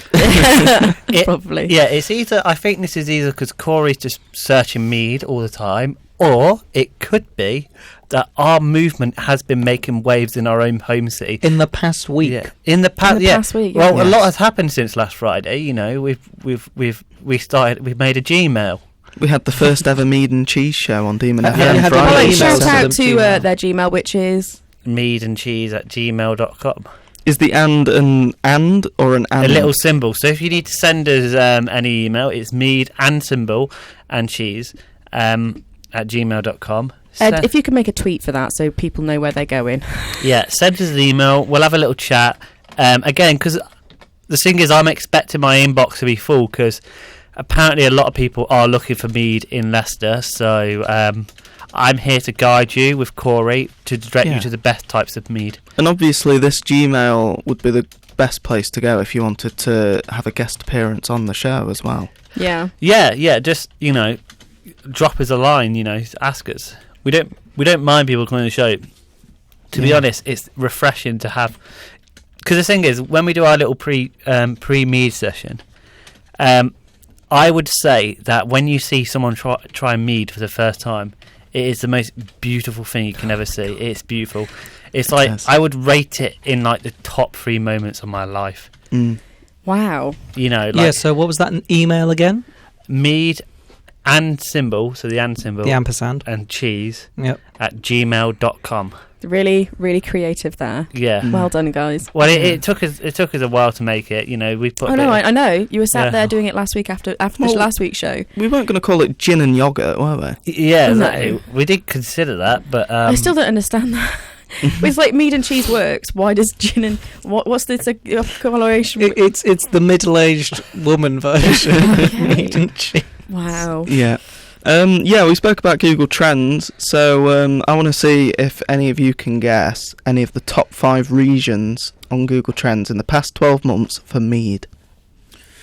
Probably. Yeah, it's either. I think this is either because Corey's just searching mead all the time, or it could be that our movement has been making waves in our own home city In the past week. Yeah, in the past. past week, Well, yeah. a lot has happened since last Friday. We've made a Gmail. We had the first ever mead and cheese show on Demon Have FM you had Well, Friday. any shout emails to out them to Gmail? their Gmail, which is meadandcheese@gmail.com. Is the an and or an and? A little symbol. So if you need to send us any email, it's mead and symbol and cheese at gmail.com. Ed, if you could make a tweet for that so people know where they're going. Yeah, send us an email. We'll have a little chat. Again, because the thing is, I'm expecting my inbox to be full because apparently a lot of people are looking for mead in Leicester. So I'm here to guide you with Corey to direct you to the best types of mead. And obviously this Gmail would be the best place to go if you wanted to have a guest appearance on the show as well. Yeah. Yeah. Just drop us a line. Ask us. We don't mind people coming on the show. To be honest, it's refreshing to have. Because the thing is, when we do our little pre mead session, I would say that when you see someone try mead for the first time, it is the most beautiful thing you can ever see. It's beautiful. It's like I would rate it in like the top 3 moments of my life. Mm. Wow. So what was that email again? Mead and symbol, so the and symbol, The ampersand. and cheese Yep. at gmail.com. Really, really creative there. Yeah. Well done, guys. Well, it took us a while to make it. We put. Oh no, I know. You were sat Yeah. there doing it last week after Well, last week's show. We weren't going to call it gin and yogurt, were we? Yeah, No. exactly. We did consider that, but I still don't understand that. It's like mead and cheese works. Why does gin and what's this correlation? It's the middle-aged woman version. Okay. Mead and cheese. Wow. Yeah. We spoke about Google Trends, so I want to see if any of you can guess any of the top 5 regions on Google Trends in the past 12 months for mead.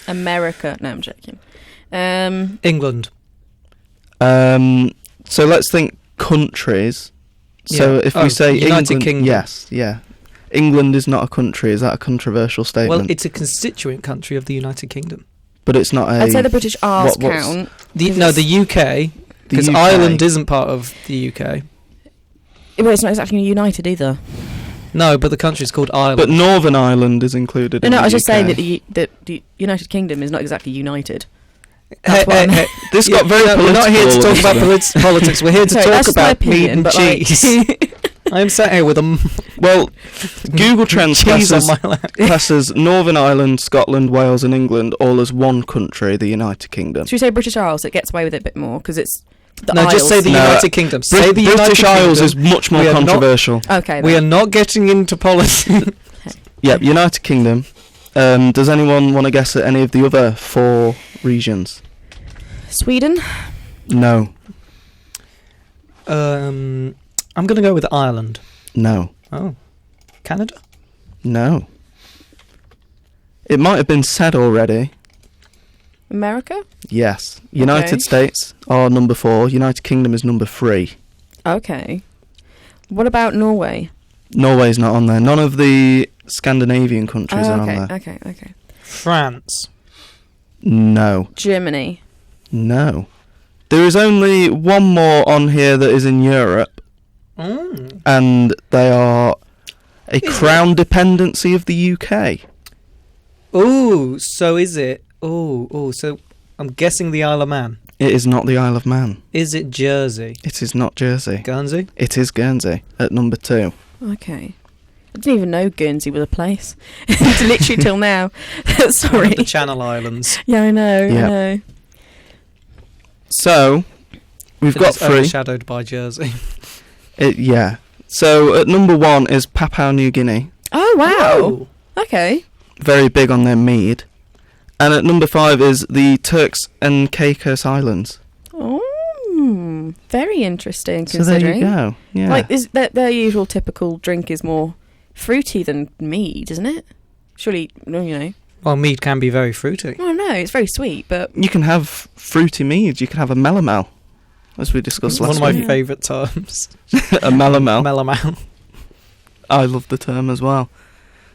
America. No, I'm joking. England. So let's think countries. So if we say United England, Kingdom. yes, yeah. England is not a country. Is that a controversial statement? Well, it's a constituent country of the United Kingdom. But it's not a... I'd say the British Isles what's- count. The UK, because UK. Ireland isn't part of the UK. Well, it's not exactly united either. No, but the country's called Ireland. But Northern Ireland is included in No, the I was just UK. saying that the United Kingdom is not exactly united. Hey, That's what I meant. This got very We're political. not here to talk about obviously. politics. We're here to Sorry, talk that's just my about meat opinion, and but, like- cheese. I'm sat here with a Well, Google Trends cheese on classes, my lap. classes Northern Ireland, Scotland, Wales and England all as one country, the United Kingdom. Should we say British Isles? It gets away with it a bit more because it's the No, Isles. just say the No, United Kingdom. Say the British United Isles Kingdom. is much more We are not- controversial. Okay. We are then. not getting into politics. Yep, United Kingdom. Does anyone want to guess at any of the other 4 regions? Sweden. No. I'm going to go with Ireland. No. Oh. Canada? No. It might have been said already. America. Yes. United Okay. States are number 4. United Kingdom is number 3. Okay. What about Norway? Norway's not on there. None of the Scandinavian countries are okay. on there. Okay. France. No. Germany. No. There is only one more on here that is in Europe, and they are a crown dependency of the UK. Oh, so is it? Oh, so I'm guessing the Isle of Man. It is not the Isle of Man. Is it Jersey? It is not Jersey. Guernsey? It is Guernsey at number 2. Okay. I didn't even know Guernsey was a place. Literally till now. Sorry. The Channel Islands. Yeah, I know. Yeah. I know. So, we've got It's 3. overshadowed by Jersey. Yeah. So, at number 1 is Papua New Guinea. Oh wow. Okay. Very big on their mead. And at number 5 is the Turks and Caicos Islands. Oh, very interesting. So there Considering, you go. Yeah. like, is their usual typical drink is more fruity than mead, isn't it? Surely, no, you know. Well, mead can be very fruity. Oh no, it's very sweet, but You can have fruity mead. You can have a melomel, as we discussed One last of my week. week. favourite terms. A melomel. Melomel. I love the term as well.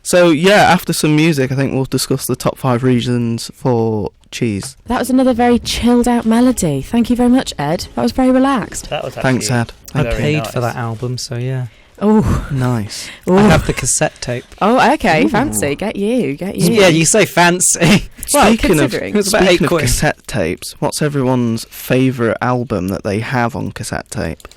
So, yeah, after some music, I think we'll discuss the top 5 regions for cheese. that was another very chilled out melody. Thank you very much, Ed. That was very relaxed. That was actually Thanks, Ed. I Very paid nice. for that album, so yeah. Oh, Nice. I have the cassette tape. oh, okay, Ooh. fancy. Get you. Yeah, you say fancy. Well, Speaking of, considering. It was about speaking 8 of quid. cassette tapes, what's everyone's favourite album that they have on cassette tape?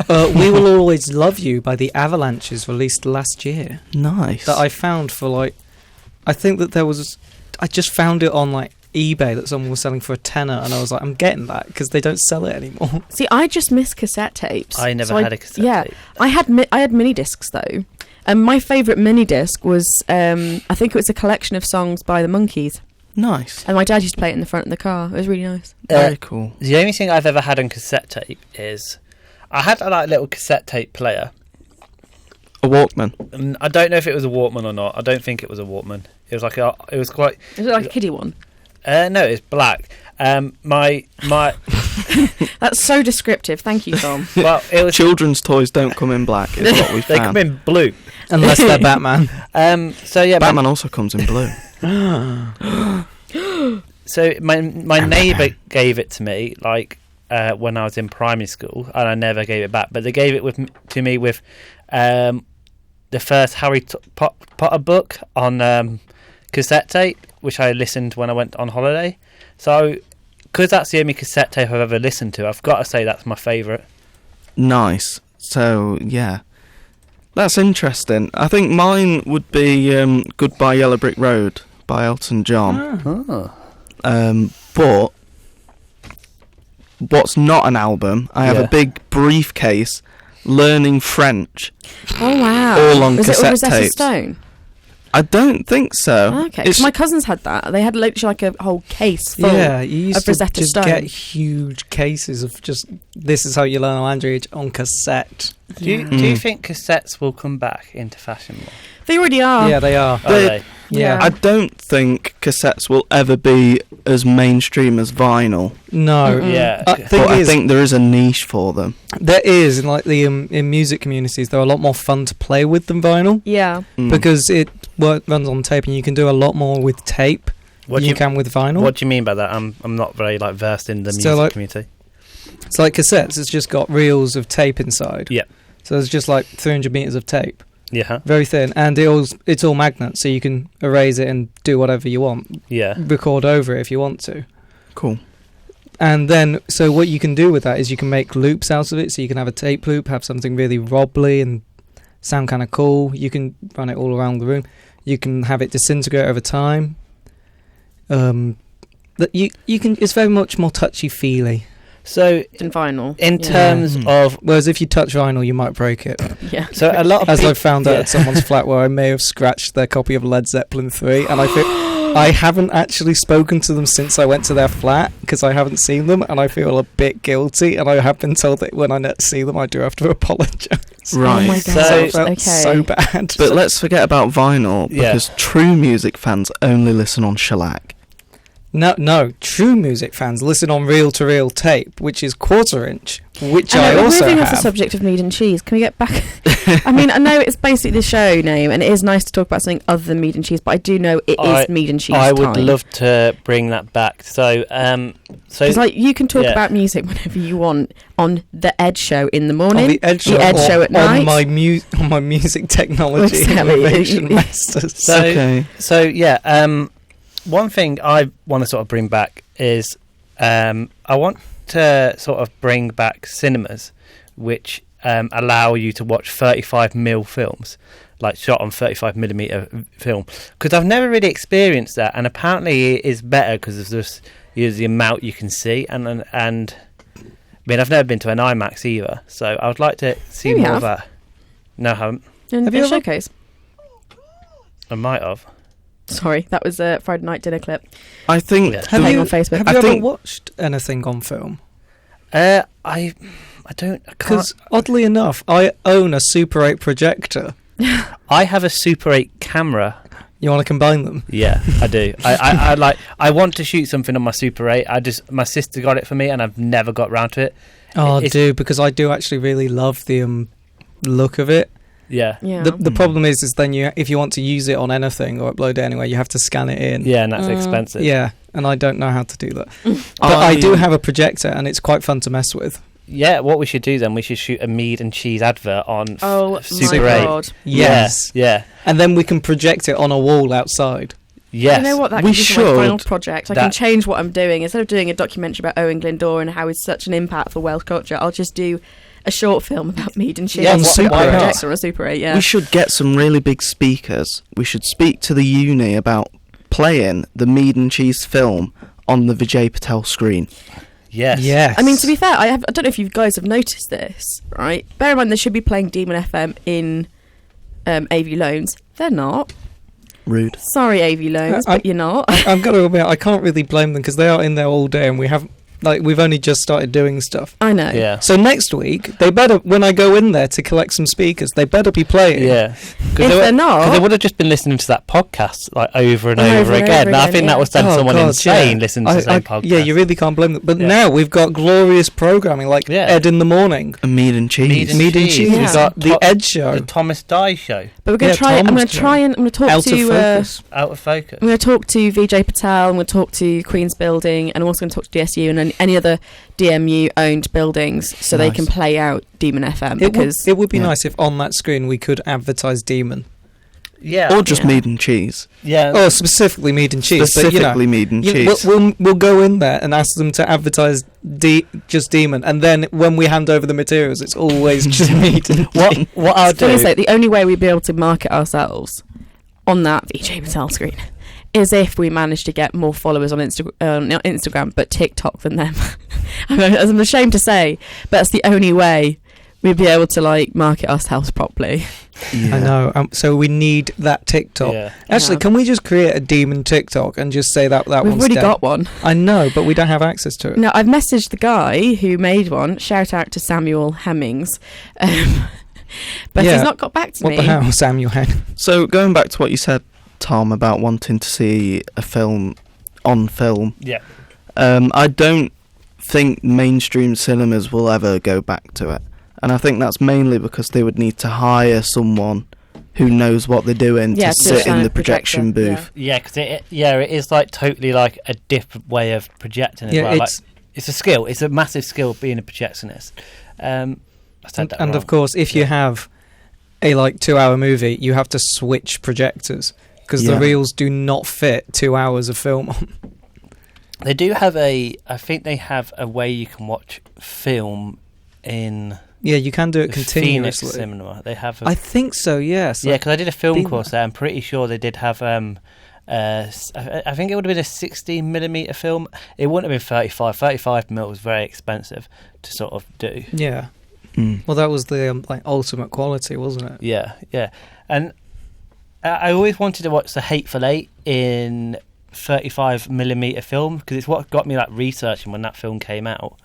We Will Always Love You by the Avalanches, released last year. Nice. That I found for like, I think that there was, I just found it on like eBay that someone was selling for $10, and I was like, I'm getting that because they don't sell it anymore. See, I just miss cassette tapes. I never So had a cassette yeah, tape. I had mini discs though. My favourite mini disc was I think it was a collection of songs by the Monkees, Nice. and my dad used to play it in the front of the car. It was really nice. Very cool. The only thing I've ever had on cassette tape is I had a like little cassette tape player. A Walkman. And I don't know if it was a Walkman or not. I don't think it was a Walkman. It was like it was quite. Was it like a kiddie one? No, it's black. My That's so descriptive. Thank you, Tom. well, it was. Children's toys don't come in black, is what we They come found. in blue. Unless they're Batman. So yeah, Batman also comes in blue. So my neighbour gave it to me like when I was in primary school, and I never gave it back. But they gave it to me with the first Harry Potter book on cassette tape, which I listened when I went on holiday. So, because that's the only cassette tape I've ever listened to, I've got to say that's my favourite. Nice. So, yeah. That's interesting. I think mine would be Goodbye Yellow Brick Road by Elton John. Oh. But what's not an album, I have Yeah. a big briefcase learning French. Oh wow! All on was cassette it Rosetta tapes. Stone? I don't think so. Okay, 'cause my cousins had that. They had literally like a whole case full. Yeah, you used of to Rosetta just Stone. get huge cases of just, this is how you learn a language on cassette. Do you think cassettes will come back into fashion more? They already are. Yeah, they are. Are they? Yeah. I don't think cassettes will ever be as mainstream as vinyl. No. Mm-mm. Yeah. Thing But I is, think there is a niche for them. there is, in like the in music communities, they're a lot more fun to play with than vinyl Yeah. Mm. because it runs on tape, and you can do a lot more with tape What than do you you can with vinyl. What do you mean by that? I'm not very like versed in the So, music like- community. It's like cassettes; it's just got reels of tape inside. Yeah. So there's just like 300 meters of tape, Yeah. very thin, and it's all magnets, so you can erase it and do whatever you want, Yeah. record over it if you want to. Cool. And then, so what you can do with that is you can make loops out of it. So you can have a tape loop, have something really wobbly and sound kind of cool. You can run it all around the room. You can have it disintegrate over time. That you can. It's very much more touchy feely. So In vinyl. in Yeah. terms Mm. of Whereas if you touch vinyl, you might break it. Yeah. so a lot of As I peop- found out yeah. at someone's flat where I may have scratched their copy of Led Zeppelin 3, and I feel I haven't actually spoken to them since I went to their flat because I haven't seen them, and I feel a bit guilty. And I have been told that when I next see them, I do have to apologise. Right. Oh my So- god. I felt okay. so bad. But let's forget about vinyl Yeah. because true music fans only listen on shellac. No, true music fans listen on reel-to-reel tape, which is quarter-inch, which I I know, we're also moving off the have. subject of mead and cheese. Can we get back? I mean, I know it's basically the show name, and it is nice to talk about something other than mead and cheese. But I do know it is mead and cheese. I would time. love to bring that back. So It's like you can talk yeah. about music whenever you want on the Ed Show in the On morning, the Ed Show, Ed or Show at night. on my music technology Exactly. innovation masters. So- Okay. So yeah, one thing I want to sort of bring back is I want to sort of bring back cinemas, which allow you to watch 35mm films, like shot on 35mm film, because I've never really experienced that, and apparently it is better because of this, the amount you can see, and I mean, I've never been to an IMAX either, so I would like to see more of that. No, I haven't. Have you showcase? I might have. Sorry, that was a Friday night dinner clip. I think... Have you on Facebook. Have you ever watched anything on film? I can't. Because oddly enough, I own a Super 8 projector. I have a Super 8 camera. You want to combine them? Yeah, I do. I want to shoot something on my Super 8. My sister got it for me, and I've never got round to it. Oh, because I do actually really love the look of it. Yeah. The problem is then if you want to use it on anything or upload it anywhere, you have to scan it in. Yeah, and that's expensive. Yeah, and I don't know how to do that. But I do have a projector, and it's quite fun to mess with. Yeah, what we should do then, we should shoot a Mead and Cheese advert on Super 8. God. Yes. Yeah. And then we can project it on a wall outside. Yes. You know what? That we could be should. my final project. I can change what I'm doing. Instead of doing a documentary about Owen Glendower and how he's such an impact for Welsh culture, I'll just do a short film about Mead and Cheese. Yeah, on Super 8. Projector or a Super 8, yeah. We should get some really big speakers. We should speak to the uni about playing the Mead and Cheese film on the Vijay Patel screen. Yes. I mean, to be fair, I don't know if you guys have noticed this, right? Bear in mind, they should be playing Demon FM in AV Loans. They're not. Rude. Sorry, AV Loans, but you're not. I've got to admit, I can't really blame them because they are in there all day, and we've only just started doing stuff. I know. Yeah. So next week, they better, when I go in there to collect some speakers, they better be playing. Yeah. If they're not, because they would have just been listening to that podcast like over and over again. And I think that was send someone insane listening to the same podcast. Yeah, you really can't blame them. But now we've got glorious programming like Ed in the Morning, and Mead and Cheese. Mead and Cheese. Yeah. We've got the Ed Show, the Thomas Dye Show. But we're going to try. I'm going to talk Out to of Focus. Out of Focus. I'm going to talk to Vijay Patel. I'm going to talk to Queen's Building, and I'm also going to talk to DSU and any other DMU owned buildings, so they can play out Demon FM. Because it would be nice if on that screen we could advertise Demon. Yeah. Or just Mead and Cheese. Yeah. Oh, specifically Mead and Cheese. Specifically Mead and Cheese. We'll go in there and ask them to advertise just Demon, and then when we hand over the materials, it's always just Mead and Cheese. What I'll do... Like, the only way we'd be able to market ourselves on that Vijay Patel screen is if we manage to get more followers on not Instagram, but TikTok than them. I'm ashamed to say, but that's the only way we'd be able to market ourselves properly. Yeah. I know. So we need that TikTok. Yeah. Actually, can we just create a Demon TikTok and just say that We've one's already dead? got one. I know, but we don't have access to it. No, I've messaged the guy who made one. Shout out to Samuel Hemmings. But he's not got back to me. What the hell, Samuel Hemmings? So going back to what you said, Tom, about wanting to see a film on film. Yeah. I don't think mainstream cinemas will ever go back to it. And I think that's mainly because they would need to hire someone who knows what they're doing to sit in the projection booth. Yeah, because it is totally a different way of projecting as well. It's a skill. It's a massive skill being a projectionist. I said that wrong. Of course, if you have a 2-hour movie, you have to switch projectors because the reels do not fit 2 hours of film on. They do have I think they have a way you can watch film in... Yeah, you can do it continuously. Phoenix Cinema. They have. I think so. Yes. Yeah, because I did a film course there. I'm pretty sure they did have. I think it would have been a 16mm film. It wouldn't have been 35. 35mm was very expensive to sort of do. Yeah. Well, that was the ultimate quality, wasn't it? Yeah, yeah. And I always wanted to watch The Hateful Eight in 35mm film because it's what got me researching when that film came out.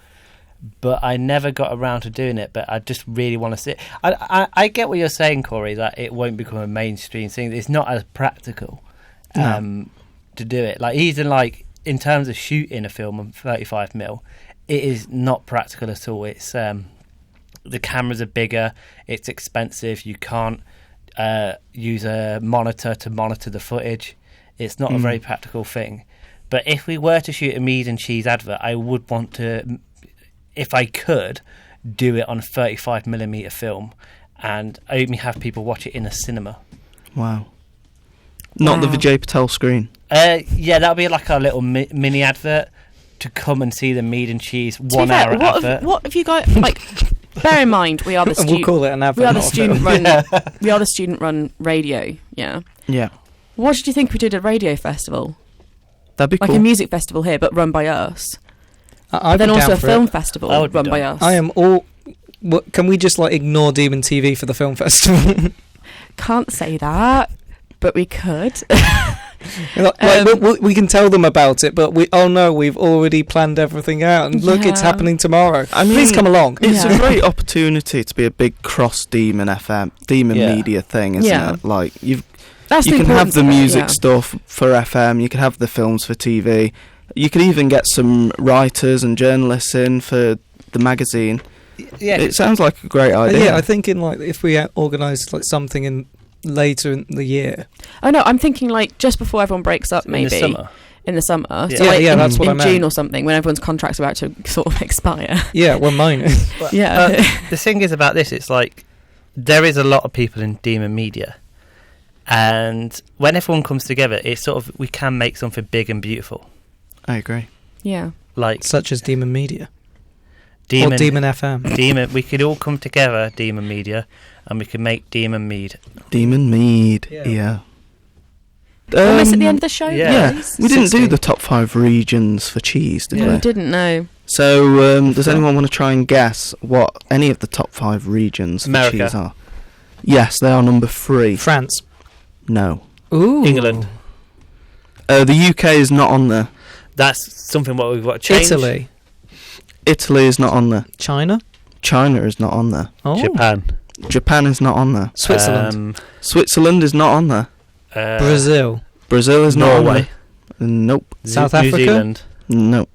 But I never got around to doing it. But I just really want to see it. I get what you're saying, Corey, that it won't become a mainstream thing. It's not as practical to do it. Even in terms of shooting a film on 35mm, it is not practical at all. It's the cameras are bigger. It's expensive. You can't use a monitor to monitor the footage. It's not a very practical thing. But if we were to shoot a Mead and Cheese advert, I would want to... if I could, do it on a 35mm film and only have people watch it in a cinema. Wow. Not the Vijay Patel screen? Yeah, that would be a little mini advert to come and see the Mead and Cheese 1 hour advert. What have you got, bear in mind, we are the We'll call it an advert. we are the not a student film. run. We are the student run radio. Yeah. Yeah, What did you think if we did a radio festival, that'd be like cool. a music festival here, but run by us? I'd Then be also down a for film it. festival I would be run by down. us. I am all. Can we just like ignore Demon TV for the film festival? Can't say that, but we could. We can tell them about it, but we've already planned everything out, and look, it's Yeah. happening tomorrow. I mean, Please come along. It's Yeah. a great opportunity to be a big cross Demon Yeah. media thing, isn't Yeah. it? Like you That's the can have importance the of it, music yeah. stuff for FM. You can have the films for TV. You could even get some writers and journalists in for the magazine. Yeah, It sounds like a great idea. Yeah, I think in like if we organised like something in later in the year. Oh no, I'm thinking like just before everyone breaks up, maybe in the summer. in the summer. Yeah. So Yeah, like yeah, in, that's what in I meant. June or something, when everyone's contract's about to sort of expire. Yeah, well, mine is. Yeah. The thing is about this, it's like there is a lot of people in Demon Media, and when everyone comes together, it's sort of we can make something big and beautiful. I agree. Yeah. Like Such as Demon Media Demon, or Demon FM. Demon. We could all come together, Demon Media, and we could make Demon Mead. Demon Mead. Yeah. Yeah. Almost at the end of the show. yeah. Yeah, please? we didn't do 16. the top 5 regions for cheese, did Yeah. We we? didn't know. So, does anyone want to try and guess what any of the top 5 regions for America. cheese are? Yes, they are number 3. France. No. Ooh. England. The UK is not on there. That's something what we've got to change. Italy. Italy is not on there. China. China is not on there. Oh. Japan. Japan is not on there. Switzerland. Switzerland is not on there. Brazil. Brazil is not on Norway. there. Nope. South New Africa? Zealand. Nope.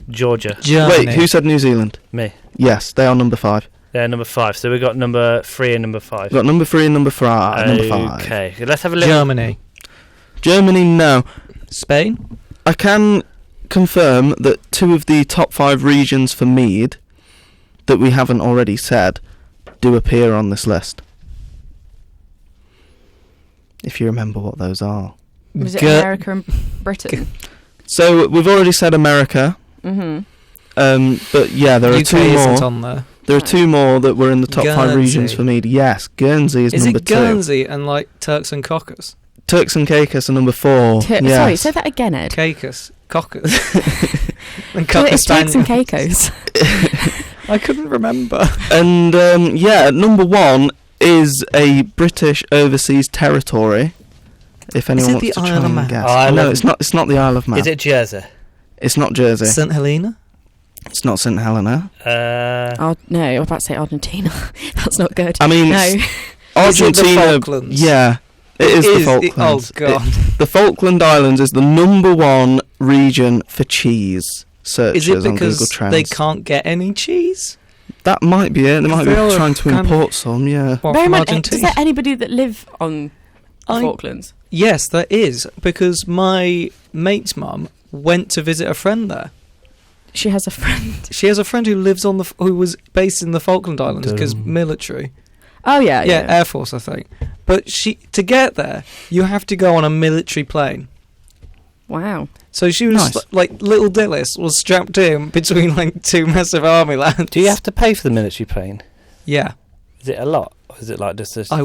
Georgia. Germany. Wait, who said New Zealand? Me. Yes, they are number 5. They're number 5. So we've got number 3 and number 5. We've got number 3 and number 5. Number 5. Okay, let's have a little. Germany. Germany, no. Spain. I can confirm that 2 of the top 5 regions for mead that we haven't already said do appear on this list. If you remember what those are. Was it Ger- America and Britain? So we've already said America, Mm-hmm. but yeah, there are UK 2 isn't more. on there. There are 2 more that were in the top 5 regions Guernsey. for mead. Yes, Guernsey is Is number it 2. Guernsey and like Turks and Cockers? Turks and Caicos are number 4. Sorry, yes. say that again, Ed. Cockers. Cockers. and Oh, Cocker it's Turks and Spaniel. Caicos. I couldn't remember. And yeah, number 1 is a British overseas territory. If anyone it wants the to try Isle of and Man? guess. Isle No, of- it's not. It's not the Isle of Man. Is it Jersey? It's not Jersey. St Helena. It's not St Helena. No, I was about to say Argentina. That's not good. I mean, No. Is it Argentina. the Falklands? Yeah, it is the Falklands. Oh god. The Falkland Islands is the number 1 region for cheese searches Is it on Google because Trends. they can't get any cheese? That might be it. They might be They are trying to kind of- import some. Yeah. Well, Bear in from mind, Argentina. is there anybody that live on the I- Falklands? Yes, there is, because my mate's mum went to visit a friend there. She has a friend. She has a friend who lives on who was based in the Falkland Islands because military. Oh yeah, Yeah, Air Force, I think. But to get there, you have to go on a military plane. Wow. So she was Nice. like little Dillis was strapped in between like 2 massive army lads. Do you have to pay for the military plane? Yeah. Is it a lot? Or is it like just a...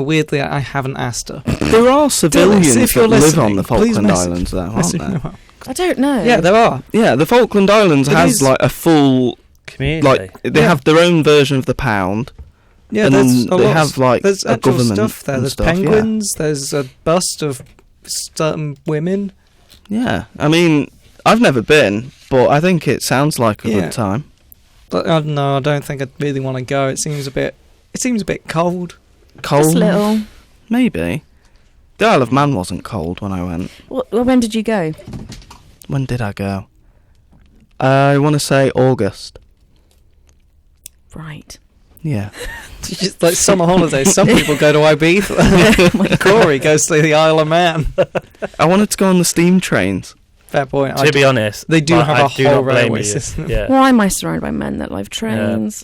Weirdly, I haven't asked her. There are civilians if that you're live listening, on the please Falkland message- Islands, though, aren't Message there? me up. I don't know. Yeah, there are. Yeah, the Falkland Islands It has is- like a full, community? like they Yeah. have their own version of the pound. Yeah, and there's then a they lot. have like There's a actual government stuff there. and There's stuff, yeah. penguins. There's a bust of certain women. Yeah, I mean, I've never been, but I think it sounds like a Yeah. good time. But I don't know. I don't think I'd really want to go. It seems a bit cold. Cold, Just little. maybe. The Isle of Man wasn't cold when I went. Well, when did you go? When did I go? I want to say August. Right. Yeah. It's just like summer holidays. Some people go to Ibiza. Corey goes to the Isle of Man. I wanted to go on the steam trains. Fair point. To be honest, they do have a do whole not blame railway you. system. Yeah. Why am I surrounded by men that love trains?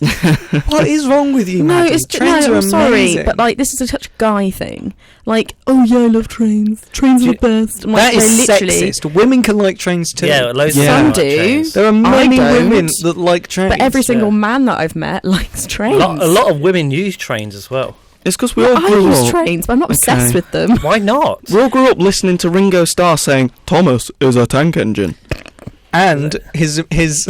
What is wrong with you, No, Maddie? it's Trains no. are I'm sorry, amazing. but like this is such a guy thing. Like, oh yeah, I love trains. Trains are the best. I'm that like, is no, literally. sexist. Women can like trains too. Yeah, loads Yeah. of Some them like do. trains. There are many don't. women that like trains. But every single Yeah. man that I've met likes trains. A lot of women use trains as well. It's because we all I grew use up. trains, but I'm not obsessed with them. Why not? We all grew up listening to Ringo Starr saying, "Thomas is a tank engine." And his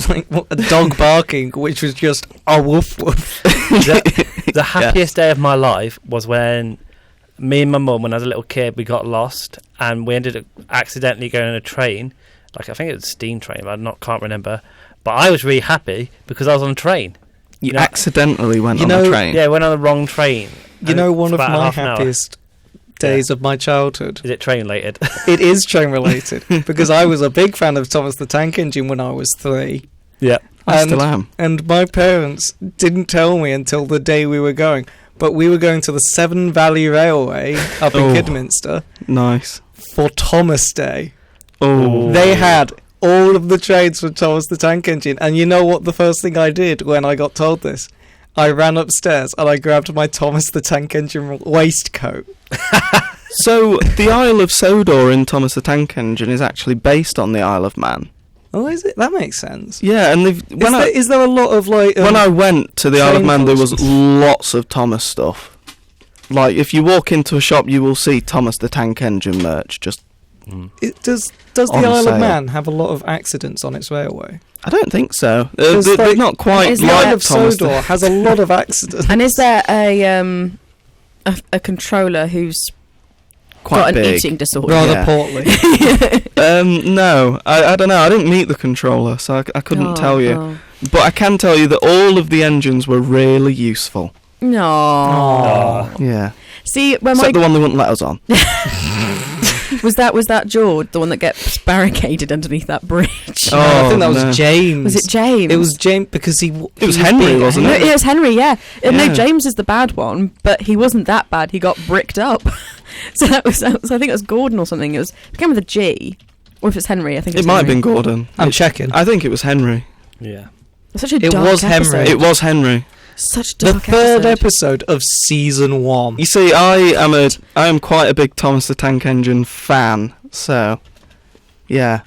like a dog barking, which was just a woof woof. The happiest day of my life was when me and my mum, when I was a little kid, we got lost and we ended up accidentally going on a train. Like I think it was a steam train, but can't remember. But I was really happy because I was on a train. You know- accidentally went You on know- a train. Yeah, I went on the wrong train. You know, one of About my half an hour. happiest days of my childhood. Is it train related? It is train related because I was a big fan of Thomas the Tank Engine when I was 3. Yeah. I and- still am. And my parents didn't tell me until the day we were going. But we were going to the Severn Valley Railway up in Oh. Kidderminster Nice. for Thomas Day. Oh. They had all of the trains from Thomas the Tank Engine. And you know what the first thing I did when I got told this? I ran upstairs and I grabbed my Thomas the Tank Engine waistcoat. So the Isle of Sodor in Thomas the Tank Engine is actually based on the Isle of Man. Oh, is it? That makes sense. Yeah, and Is there a lot of like... when I went to the Isle of train Man, there was functions? lots of Thomas stuff. Like, if you walk into a shop, you will see Thomas the Tank Engine merch. Just, Does the on Isle sale. of Man have a lot of accidents on its railway? I don't think so. Because, They're like, not quite is The there- Isle like of Thomas. Sodor has a lot of accidents. And is there a controller who's Quite got an big. eating disorder? Rather Yeah. portly. No, I don't know. I didn't meet the controller, so I couldn't tell you. Oh. But I can tell you that all of the engines were really useful. No. Oh. Yeah. See, when Except the one they wouldn't let us on. was that George, the one that gets barricaded underneath that bridge? No, I think that was no. James. Was it James? It was James because he... It was Henry, wasn't No, it? it was Henry, yeah. No, Yeah. James is the bad one, but he wasn't that bad. He got bricked up. So that was I think it was Gordon or something. It began with a G. Or if it's Henry, I think It it's might have Henry. been Gordon. I'm checking. I think it was Henry. Yeah. Such a It dark was Henry. episode. It was Henry. Such a The dark third episode. episode of season 1. You see, I am quite a big Thomas the Tank Engine fan. So, yeah.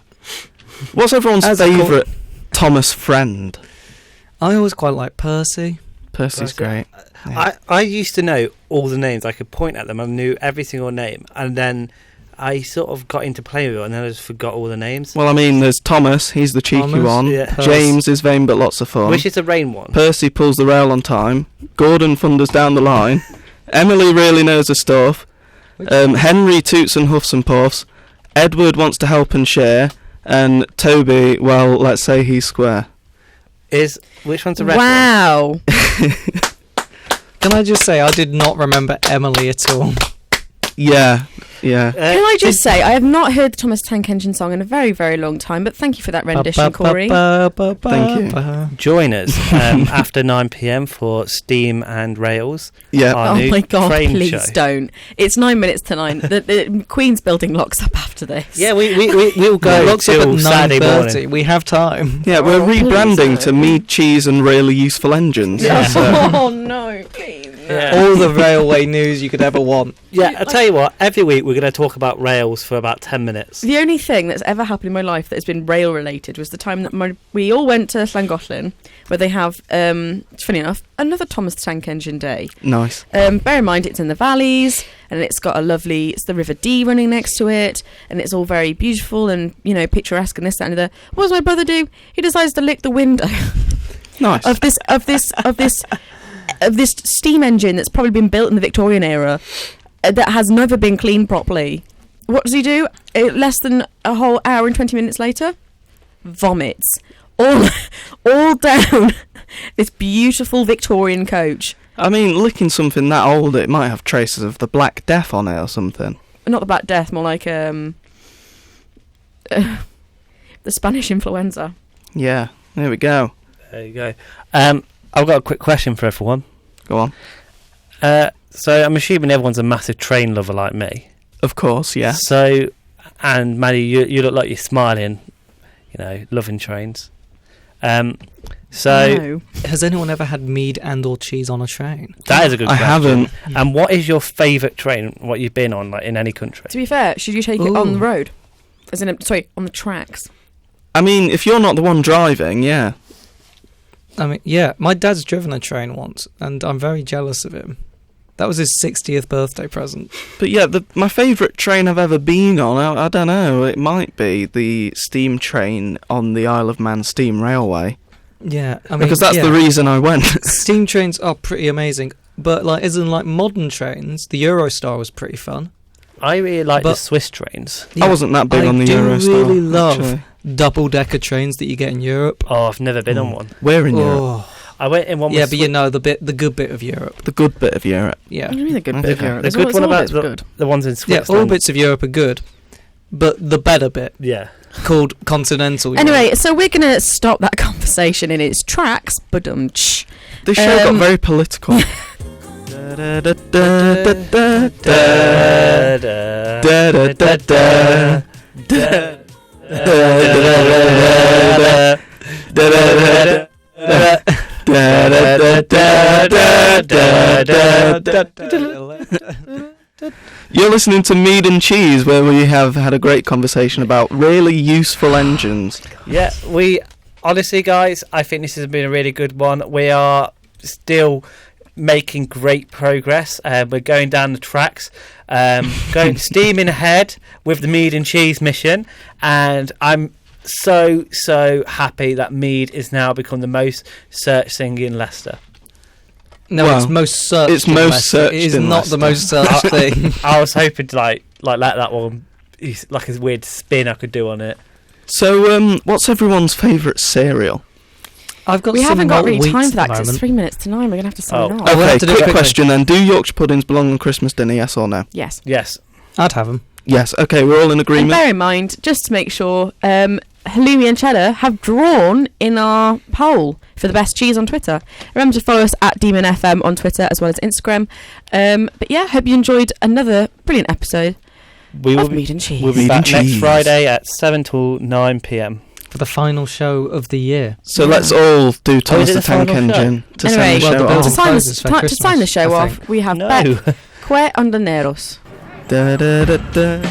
What's everyone's As a favourite Thomas friend? I always quite like Percy. Percy's great. Yeah. I used to know all the names. I could point at them. I knew every single name. And then I sort of got into playing with it and then I just forgot all the names. Well, I mean, there's Thomas. He's the cheeky Thomas, one. yeah. James is vain but lots of fun. Which is the rain one? Percy pulls the rail on time. Gordon thunders down the line. Emily really knows her stuff. Henry toots and huffs and puffs. Edward wants to help and share. And Toby, well, let's say he's square. Which one's the red one? Wow. Can I just say, I did not remember Emily at all. Yeah. Can I just say, I have not heard the Thomas Tank Engine song in a very, very long time, but thank you for that rendition, Corey. Thank you. Join us after 9 p.m. for Steam and Rails. Yeah. Our Oh new my god, train please show. don't. It's 9 minutes to 9. The Queen's building locks up after this. Yeah, we'll go Looks up till at Saturday 9:30. morning. We have time. Yeah, we're Oh, please rebranding to don't. Mead Cheese and really useful engines. Yeah. So- Oh no, please. Yeah. All the railway news you could ever want. Yeah, I'll tell you what, every week we're going to talk about rails for about 10 minutes. The only thing that's ever happened in my life that has been rail related was the time that we all went to Llangollen, where they have, funny enough, another Thomas the Tank Engine Day. Nice. Bear in mind it's in the valleys, and it's got it's the River Dee running next to it, and it's all very beautiful and, picturesque and this, that and the other. What does my brother do? He decides to lick the window Nice. of this steam engine that's probably been built in the Victorian era that has never been cleaned properly. What does he do? Less than a whole hour and 20 minutes later, vomits all down this beautiful Victorian coach. I mean, licking something that old, it might have traces of the Black Death on it or something. Not the Black Death, more like the Spanish influenza. Yeah, there we go. There you go. I've got a quick question for everyone. Go on. So I'm assuming everyone's a massive train lover like me. Of course, yeah. So and Maddie, you look like you're smiling, loving trains. So No. Has anyone ever had mead and or cheese on a train? that is a good I question. haven't. And what is your favourite train? What you've been on, like in any country? To be fair, should you take it on the road? As in, on the tracks. I mean, if you're not the one driving, yeah. I mean, yeah, my dad's driven a train once, and I'm very jealous of him. That was his 60th birthday present. But yeah, my favourite train I've ever been on, I don't know, it might be the steam train on the Isle of Man Steam Railway. Yeah, I mean, Because that's the reason I went. Steam trains are pretty amazing, but as in modern trains, the Eurostar was pretty fun. I really like the Swiss trains. I wasn't that big on the Eurostar. I really love actually. double-decker trains that you get in Europe. Oh, I've never been on one. Where in Europe? I went in one. Yeah, with but the good bit of Europe. The good bit of Europe. Yeah, What do you mean the good bit of Okay. Europe? The It's good all- one all about bits good. the ones in yeah, Switzerland. all bits of Europe are good, but the better bit, Yeah. called continental Europe. Anyway, so we're going to stop that conversation in its tracks. Ba-dum-tsh. This show got very political. You're listening to Mead and Cheese, where we have had a great conversation about really useful engines. Yeah, we honestly, guys, I think this has been a really good one. We are still making great progress. We're going down the tracks, going steaming ahead with the Mead and Cheese mission, and I'm so happy that Mead is now become the most searched thing in Leicester. No, Well, it's most searched. it's in most Leicester. searched It is in not the Leicester. most searched thing. I was hoping to like let that one, like a weird spin I could do on it. So, what's everyone's favourite cereal? I've got We some haven't got malt really wheat time at for that the because it's moment. 3 minutes to 9. We're going to have to sign Oh. off. we'll Okay, have to do it quick quickly. question then. Do Yorkshire puddings belong on Christmas dinner, yes or no? Yes. Yes. I'd have them. Yes, okay, we're all in And agreement. bear in mind, just to make sure, Halloumi and Cheddar have drawn in our poll for the best cheese on Twitter. Remember to follow us at Demon FM on Twitter as well as Instagram. But yeah, hope you enjoyed another brilliant episode We will of Mead and Cheese. We'll be Mead back and next Cheese. Friday at 7 till 9 p.m. For the final show of the year. So let's all do Thomas is it the the Tank final show? Engine to Anyway, send the show well, off. to sign, Prizes for to sign the Christmas, show I off, think. we have No. Bet Que Underneros. Da, da, da, da.